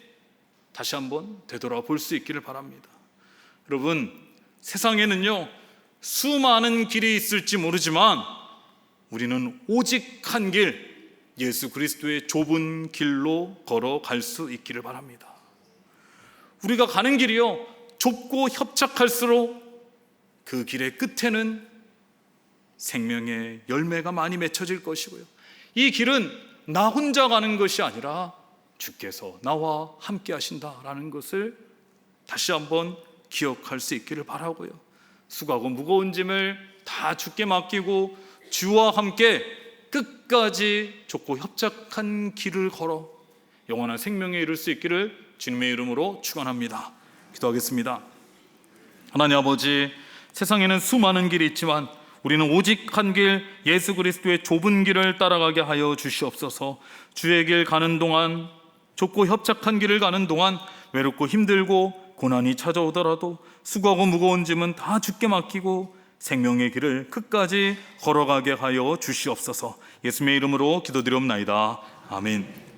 다시 한번 되돌아볼 수 있기를 바랍니다. 여러분, 세상에는요, 수많은 길이 있을지 모르지만 우리는 오직 한 길, 예수 그리스도의 좁은 길로 걸어갈 수 있기를 바랍니다. 우리가 가는 길이요, 좁고 협착할수록 그 길의 끝에는 생명의 열매가 많이 맺혀질 것이고요, 이 길은 나 혼자 가는 것이 아니라 주께서 나와 함께 하신다라는 것을 다시 한번 기억할 수 있기를 바라고요, 수고하고 무거운 짐을 다 주께 맡기고 주와 함께 끝까지 좁고 협착한 길을 걸어 영원한 생명에 이를 수 있기를 주님의 이름으로 축원합니다. 기도하겠습니다. 하나님 아버지, 세상에는 수많은 길이 있지만 우리는 오직 한 길 예수 그리스도의 좁은 길을 따라가게 하여 주시옵소서. 주의 길 가는 동안, 좁고 협착한 길을 가는 동안 외롭고 힘들고 고난이 찾아오더라도 수고하고 무거운 짐은 다 주께 맡기고 생명의 길을 끝까지 걸어가게 하여 주시옵소서. 예수님의 이름으로 기도드리옵나이다. 아멘.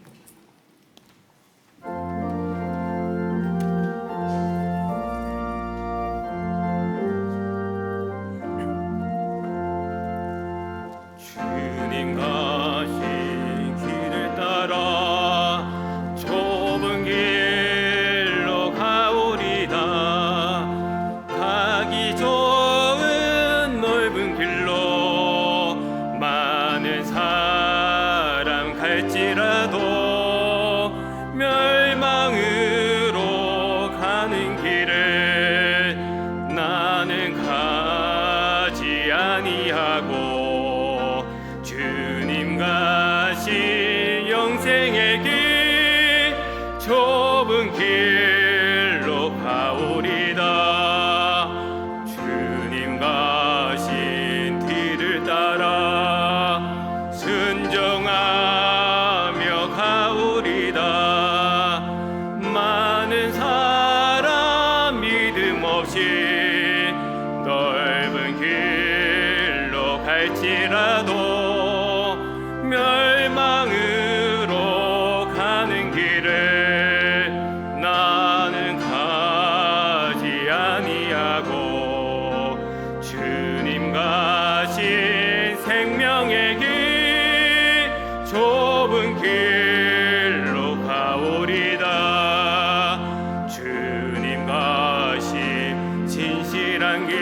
주님 가신 길을 따라 좁은 길로 가오리다. 가기 좋은 넓은 길로 많은 사람 갈지라도 멸망으로 가는 길을 나는 가지 아니하고 주님 가신 영생의 길 좁은 길로 가오리다. 주님 가신 뒤를 따라 순종하며 가오리다. 많은 사람 믿음 없이 넓은 길로 갈지라도 멸망으로 가는 길을 나는 가지 아니하고 주님 가신 생명의 길 좁은 길로 가오리다. 주님 가신 진실한 길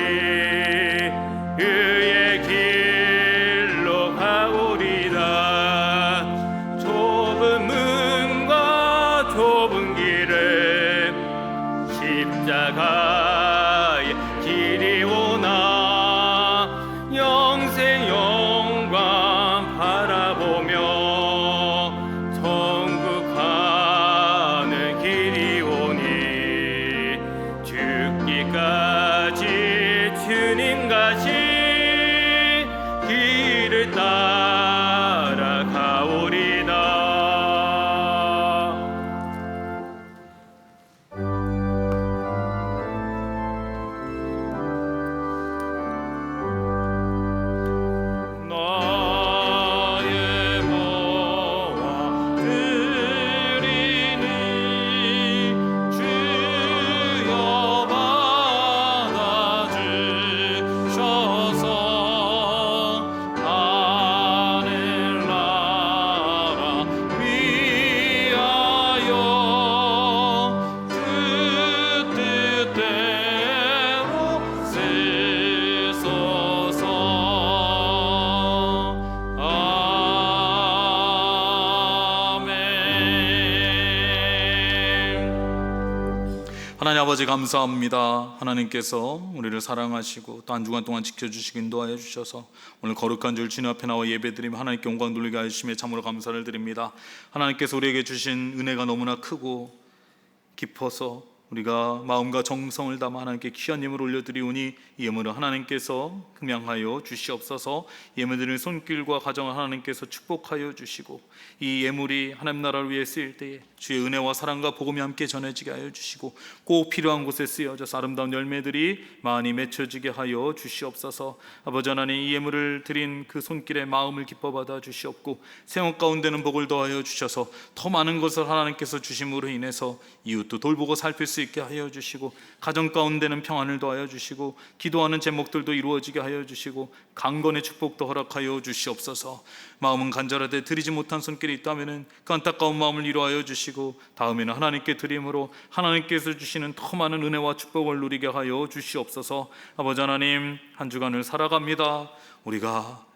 의의 길로 가오리다. 좁은 문과 좁은 길을 십자가의 길이 오나 영생 영광 바라보며 천국 가는 길이 오니 죽기까지 주님 가신 길을 따라 가오리다. 나의 모아 드리니 주여 받아주셔서 하늘나라 위하여 주 뜻대로 쓰소서. 아멘. 하나님 아버지 감사합니다. 하나님께서 우리를 사랑하시고 또 한 주간 동안 지켜주시고 인도하여 주셔서 오늘 거룩한 줄 주님 앞에 나와 예배드리며 하나님께 영광 돌리게 하심에 참으로 감사를 드립니다. 하나님께서 우리에게 주신 은혜가 너무나 크고 깊어서 우리가 마음과 정성을 담아 하나님께 귀한 예물을 올려드리오니 이 예물을 하나님께서 금양하여 주시옵소서. 예물드리는 손길과 가정을 하나님께서 축복하여 주시고 이 예물이 하나님 나라를 위해 쓰일 때에 주의 은혜와 사랑과 복음이 함께 전해지게 하여 주시고 꼭 필요한 곳에 쓰여져서 아름다운 열매들이 많이 맺혀지게 하여 주시옵소서. 아버지 하나님, 이 예물을 드린 그 손길의 마음을 기뻐 받아 주시옵고 생업 가운데는 복을 더하여 주셔서 더 많은 것을 하나님께서 주심으로 인해서 이웃도 돌보고 살필 수 있게 하여 주시고 가정 가운데는 평안을 더하여 주시고 기도하는 제목들도 이루어지게 하여 주시고 강건의 축복도 허락하여 주시옵소서. 마음은 간절하되 드리지 못한 손길이 있다면 그 안타까운 마음을 이루하여 주시고 다음에는 하나님께 드림으로 하나님께서 주시는 더 많은 은혜와 축복을 누리게 하여 주시옵소서. 아버지 하나님, 한 주간을 살아갑니다. 우리가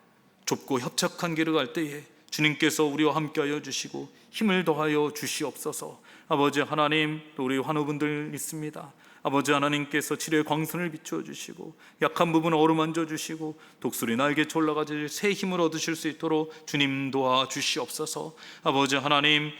좁고 협착한 길을 갈 때에 주님께서 우리와 함께하여 주시고 힘을 더하여 주시옵소서. 아버지 하나님, 또 우리 환우분들 있습니다. 아버지 하나님께서 치료의 광선을 비추어 주시고 약한 부분을 어루만져 주시고 독수리 날개쳐 올라가지 새 힘을 얻으실 수 있도록 주님 도와 주시옵소서. 아버지 하나님,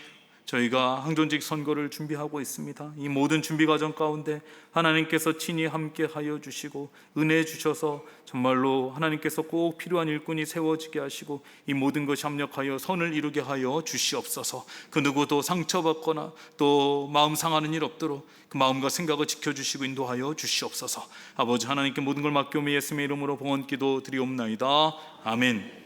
저희가 항존직 선거를 준비하고 있습니다. 이 모든 준비 과정 가운데 하나님께서 친히 함께하여 주시고 은혜 주셔서 정말로 하나님께서 꼭 필요한 일꾼이 세워지게 하시고 이 모든 것이 합력하여 선을 이루게 하여 주시옵소서. 그 누구도 상처받거나 또 마음 상하는 일 없도록 그 마음과 생각을 지켜주시고 인도하여 주시옵소서. 아버지 하나님께 모든 걸 맡겨오며 예수님의 이름으로 봉헌기도 드리옵나이다. 아멘.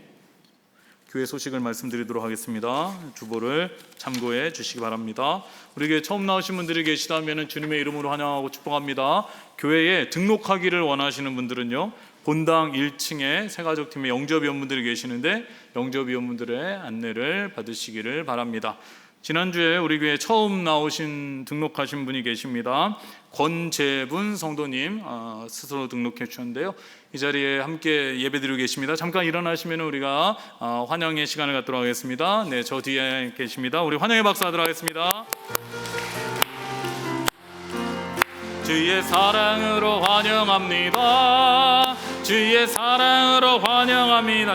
교회 소식을 말씀드리도록 하겠습니다. 주보를 참고해 주시기 바랍니다. 우리 교회 처음 나오신 분들이 계시다면 주님의 이름으로 환영하고 축복합니다. 교회에 등록하기를 원하시는 분들은요, 본당 1층에 새가족팀의 영접위원분들이 계시는데 영접위원분들의 안내를 받으시기를 바랍니다. 지난주에 우리 교회 처음 나오신 등록하신 분이 계십니다. 권재분 성도님 스스로 등록해 주셨는데요. 이 자리에 함께 예배드리고 계십니다. 잠깐 일어나시면 우리가 환영의 시간을 갖도록 하겠습니다. 네, 저 뒤에 계십니다. 우리 환영의 박수 하도록 하겠습니다. 주의 사랑으로 환영합니다. 주의 사랑으로 환영합니다.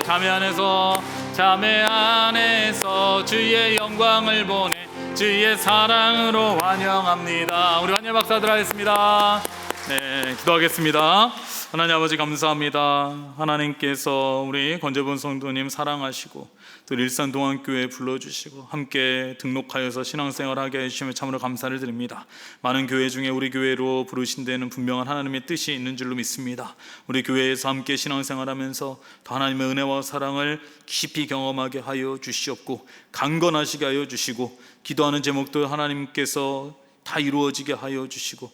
자매 안에서 주의 영광을 보내 주의 사랑으로 환영합니다. 우리 환영 박수 하도록 하겠습니다. 네, 기도하겠습니다. 하나님 아버지 감사합니다. 하나님께서 우리 권재분 성도님 사랑하시고 또 일산동안교회에 불러주시고 함께 등록하여서 신앙생활하게 해주시며 참으로 감사를 드립니다. 많은 교회 중에 우리 교회로 부르신 데는 분명한 하나님의 뜻이 있는 줄로 믿습니다. 우리 교회에서 함께 신앙생활하면서 더 하나님의 은혜와 사랑을 깊이 경험하게 하여 주시옵고 강건하시게 하여 주시고 기도하는 제목도 하나님께서 다 이루어지게 하여 주시고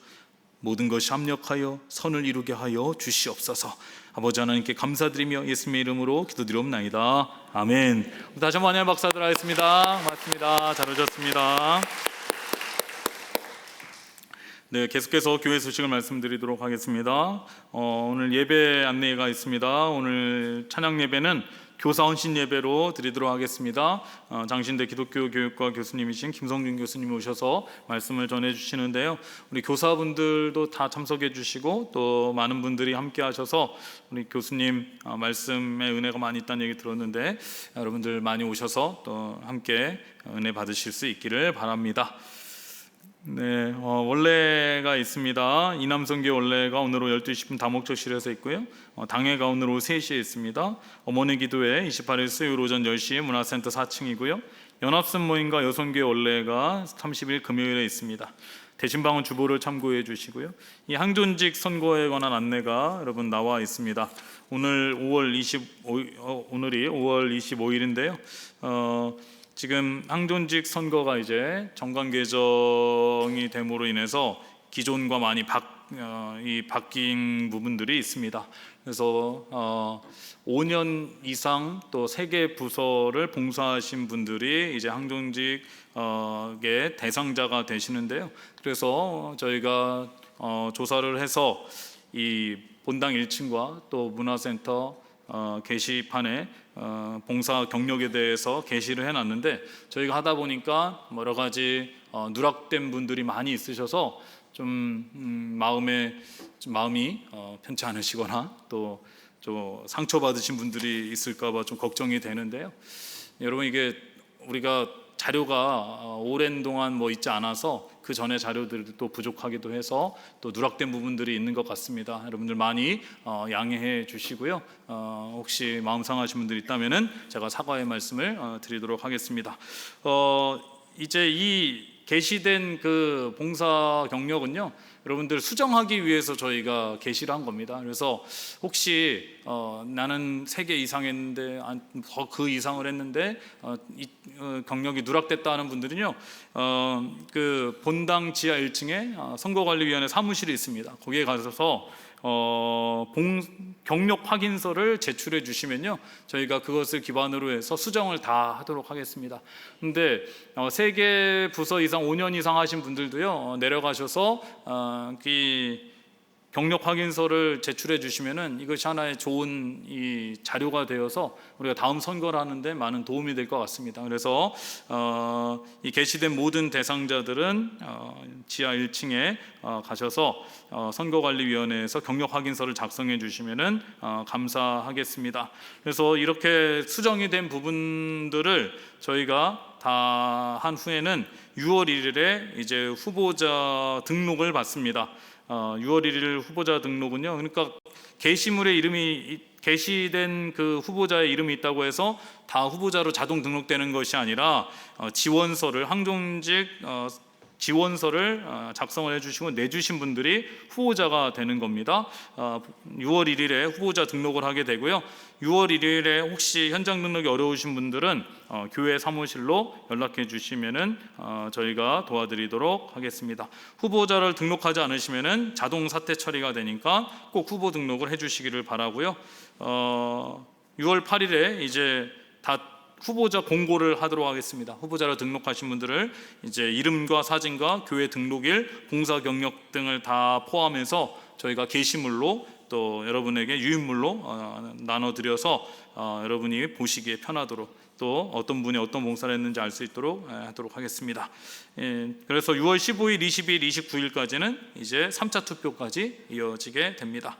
모든 것이 합력하여 선을 이루게 하여 주시옵소서. 아버지 하나님께 감사드리며 예수님의 이름으로 기도드리옵나이다. 아멘. 다시 한번 환영의 박수 하도록 하겠습니다. 고맙습니다. 잘 오셨습니다. 네, 계속해서 교회 소식을 말씀드리도록 하겠습니다. 오늘 예배 안내가 있습니다. 오늘 찬양 예배는 교사 헌신 예배로 드리도록 하겠습니다. 장신대 기독교 교육과 교수님이신 김성준 교수님이 오셔서 말씀을 전해 주시는데요. 우리 교사분들도 다 참석해 주시고 또 많은 분들이 함께 하셔서 우리 교수님 말씀에 은혜가 많이 있다는 얘기 들었는데 여러분들 많이 오셔서 또 함께 은혜 받으실 수 있기를 바랍니다. 네, 원래가 있습니다. 이남성교 원래가 오늘 오후 12시 10분 다목적실에서 있고요. 당회가 오늘 오후 3시에 있습니다. 어머니 기도회 28일 수요일 오전 10시에 문화센터 4층이고요. 연합선 모임과 여성교회 원래가 30일 금요일에 있습니다. 대신방은 주보를 참고해 주시고요. 이 항존직 선거에 관한 안내가 여러분 나와 있습니다. 오늘이 5월 25일인데요. 지금 항존직 선거가 이제 정관 개정이 됨으로 인해서 기존과 많이 바뀐 부분들이 있습니다. 그래서 5년 이상 또 3개 부서를 봉사하신 분들이 이제 항존직의 대상자가 되시는데요. 그래서 저희가 조사를 해서 이 본당 1층과 또 문화센터 게시판에 봉사 경력에 대해서 게시를 해놨는데 저희가 하다 보니까 여러 가지 누락된 분들이 많이 있으셔서 좀 마음이 편치 않으시거나 또 좀 상처받으신 분들이 있을까봐 좀 걱정이 되는데요. 여러분 이게 우리가 자료가 오랜 동안 있지 않아서 그 전에 자료들도 부족하기도 해서 또 누락된 부분들이 있는 것 같습니다. 여러분들 많이 양해해 주시고요. 혹시 마음 상하신 분들이 있다면은 제가 사과의 말씀을 드리도록 하겠습니다. 이제 이 게시된 그 봉사 경력은요, 여러분들 수정하기 위해서 저희가 게시를 한 겁니다. 그래서 혹시 나는 3개 이상 했는데 그 이상을 했는데 경력이 누락됐다 하는 분들은요, 그 본당 지하 1층에 선거관리위원회 사무실이 있습니다. 거기에 가셔서 경력 확인서를 제출해 주시면요, 저희가 그것을 기반으로 해서 수정을 다 하도록 하겠습니다. 근데 3개 부서 이상 5년 이상 하신 분들도요, 내려가셔서 이 경력 확인서를 제출해 주시면은 이것이 하나의 좋은 이 자료가 되어서 우리가 다음 선거를 하는데 많은 도움이 될 것 같습니다. 그래서 이 게시된 모든 대상자들은 지하 1층에 가셔서 선거관리위원회에서 경력 확인서를 작성해 주시면은 감사하겠습니다. 그래서 이렇게 수정이 된 부분들을 저희가 다 한 후에는 6월 1일에 이제 후보자 등록을 받습니다. 6월 1일 후보자 등록은요, 그러니까 게시물에 이름이 게시된 그 후보자의 이름이 있다고 해서 다 후보자로 자동 등록되는 것이 아니라 지원서를 항종직 지원서를 작성을 해주시고 내주신 분들이 후보자가 되는 겁니다. 6월 1일에 후보자 등록을 하게 되고요. 6월 1일에 혹시 현장 등록이 어려우신 분들은 교회 사무실로 연락해 주시면은 저희가 도와드리도록 하겠습니다. 후보자를 등록하지 않으시면은 자동 사퇴 처리가 되니까 꼭 후보 등록을 해주시기를 바라고요. 6월 8일에 이제 다 후보자 공고를 하도록 하겠습니다. 후보자로 등록하신 분들을 이제 이름과 사진과 교회 등록일, 봉사 경력 등을 다 포함해서 저희가 게시물로 또 여러분에게 유인물로 나눠드려서 여러분이 보시기에 편하도록 또 어떤 분이 어떤 봉사를 했는지 알 수 있도록 하도록 하겠습니다. 그래서 6월 15일, 20일, 29일까지는 이제 3차 투표까지 이어지게 됩니다.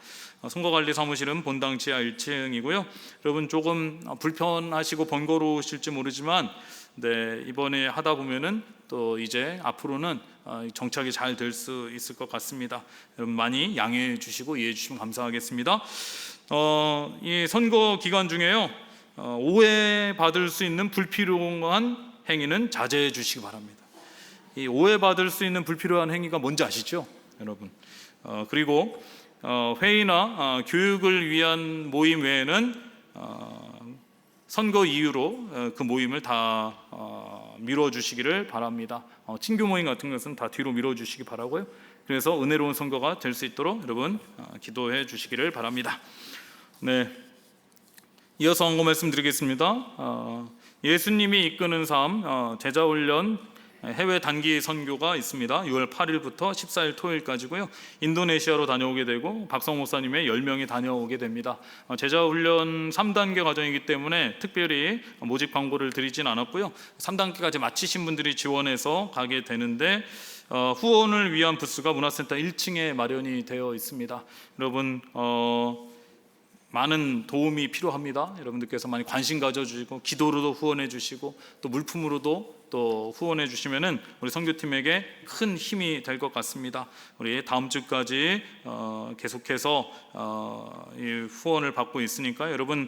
선거관리사무실은 본당 지하 1층이고요. 여러분 조금 불편하시고 번거로우실지 모르지만 이번에 하다 보면은 또 이제 앞으로는 정착이 잘 될 수 있을 것 같습니다. 여러분 많이 양해해 주시고 이해해 주시면 감사하겠습니다. 이 선거 기간 중에요, 오해받을 수 있는 불필요한 행위는 자제해 주시기 바랍니다. 이 오해받을 수 있는 불필요한 행위가 뭔지 아시죠, 여러분? 그리고 회의나 교육을 위한 모임 외에는 선거 이유로 그 모임을 다 미뤄주시기를 바랍니다. 친교 모임 같은 것은 다 뒤로 미뤄주시기 바라고요. 그래서 은혜로운 선거가 될 수 있도록 여러분 기도해 주시기를 바랍니다. 네, 이어서 언급 말씀드리겠습니다. 예수님이 이끄는 삶 제자훈련 해외 단기 선교가 있습니다. 6월 8일부터 14일 토요일까지고요. 인도네시아로 다녀오게 되고 박성 목사님의 10명이 다녀오게 됩니다. 제자훈련 3단계 과정이기 때문에 특별히 모집 광고를 드리진 않았고요. 3단계까지 마치신 분들이 지원해서 가게 되는데 후원을 위한 부스가 문화센터 1층에 마련이 되어 있습니다. 여러분 많은 도움이 필요합니다. 여러분들께서 많이 관심 가져주시고 기도로도 후원해 주시고 또 물품으로도 또 후원해 주시면은 우리 선교팀에게 큰 힘이 될 것 같습니다. 우리 다음 주까지 계속해서 이 후원을 받고 있으니까 여러분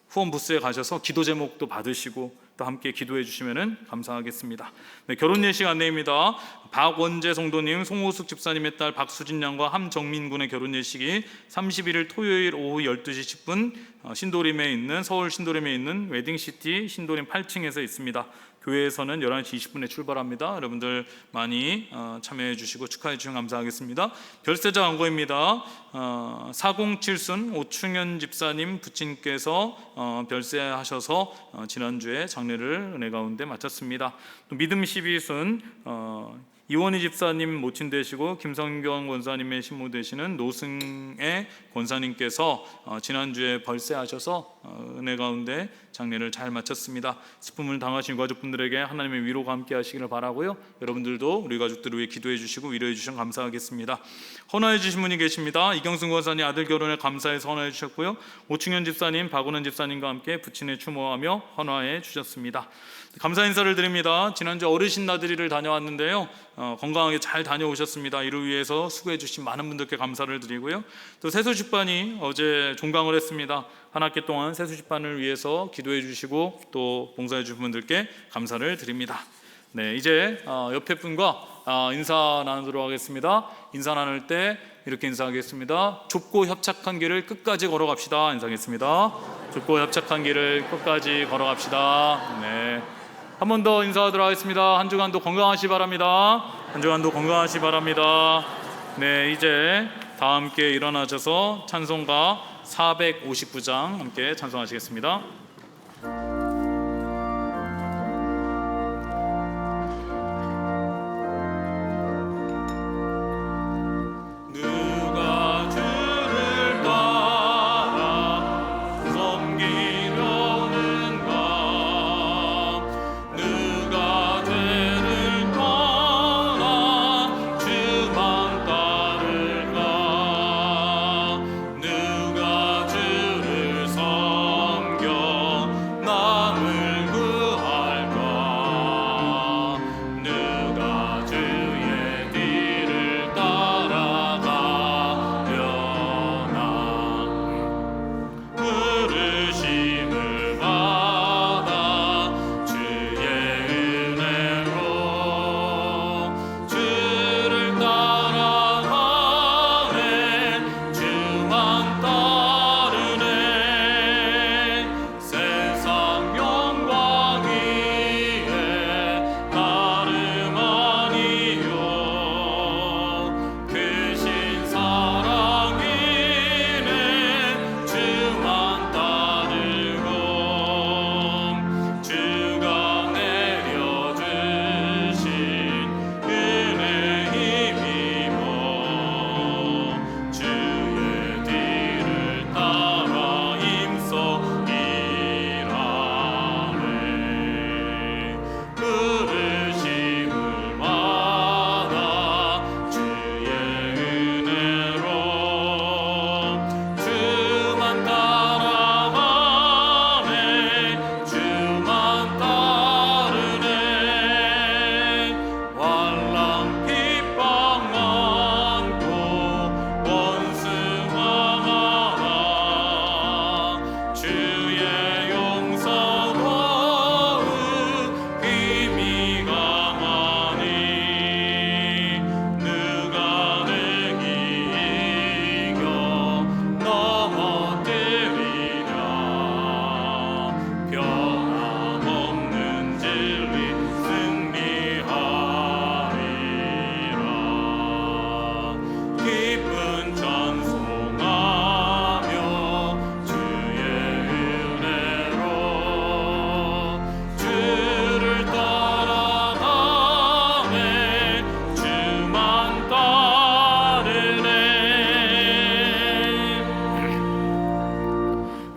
후원 부스에 가셔서 기도 제목도 받으시고 또 함께 기도해 주시면 감사하겠습니다. 네, 결혼 예식 안내입니다. 박원재 성도님, 송호숙 집사님의 딸 박수진 양과 함정민 군의 결혼 예식이 31일 토요일 오후 12시 10분 신도림에 있는 서울 신도림에 있는 웨딩시티 신도림 8층에서 있습니다. 교회에서는 11시 20분에 출발합니다. 여러분들 많이 참여해 주시고 축하해 주시면 감사하겠습니다. 별세자 광고입니다. 407순 오충현 집사님 부친께서 별세하셔서 지난주에 장례를 은혜 가운데 마쳤습니다. 또 믿음 12순 이원희 집사님 모친 되시고 김성경 권사님의 신모 되시는 노승애 권사님께서 지난주에 벌세하셔서 은혜 가운데 장례를 잘 마쳤습니다. 슬픔을 당하신 가족분들에게 하나님의 위로가 함께 하시기를 바라고요. 여러분들도 우리 가족들을 위해 기도해 주시고 위로해 주시면 감사하겠습니다. 헌화해 주신 분이 계십니다. 이경순 권사님 아들 결혼에 감사해서 헌화해 주셨고요. 오충현 집사님, 박은원 집사님과 함께 부친에 추모하며 헌화해 주셨습니다. 감사 인사를 드립니다. 지난주 어르신 나들이를 다녀왔는데요, 건강하게 잘 다녀오셨습니다. 이를 위해서 수고해 주신 많은 분들께 감사를 드리고요. 또 세수집반이 어제 종강을 했습니다. 한 학기 동안 세수집반을 위해서 기도해 주시고 또 봉사해 주신 분들께 감사를 드립니다. 네, 이제 옆에 분과 인사 나누도록 하겠습니다. 인사 나눌 때 이렇게 인사하겠습니다. 좁고 협착한 길을 끝까지 걸어갑시다. 인사하겠습니다. 좁고 협착한 길을 끝까지 걸어갑시다. 네, 한 번 더 인사하도록 하겠습니다. 한 주간도 건강하시 바랍니다. 한 주간도 건강하시 바랍니다. 네, 이제 다 함께 일어나셔서 찬송가 459장 함께 찬송하시겠습니다. 누가 주를 섬겨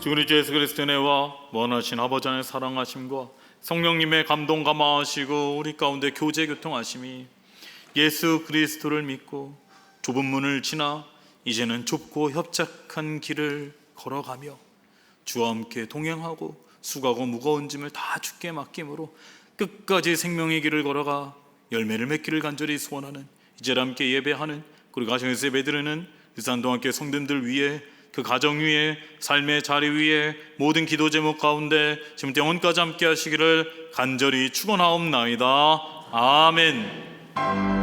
우리 주 예수 그리스도의 은혜와 원하신 아버지 하나님의 사랑하심과 성령님의 감동 감화하시고 우리 가운데 교제 교통하심이 예수 그리스도를 믿고 좁은 문을 지나 이제는 좁고 협착한 길을 걸어가며 주와 함께 동행하고 수고하고 무거운 짐을 다 주께 맡김으로 끝까지 생명의 길을 걸어가 열매를 맺기를 간절히 소원하는 이제라 함께 예배하는 그리고 가정에서 예배드리는 유산동 함께 성도님들 위해 그 가정 위에 삶의 자리 위에 모든 기도 제목 가운데 지금부터 영원까지 함께 하시기를 간절히 축원하옵나이다. 아멘.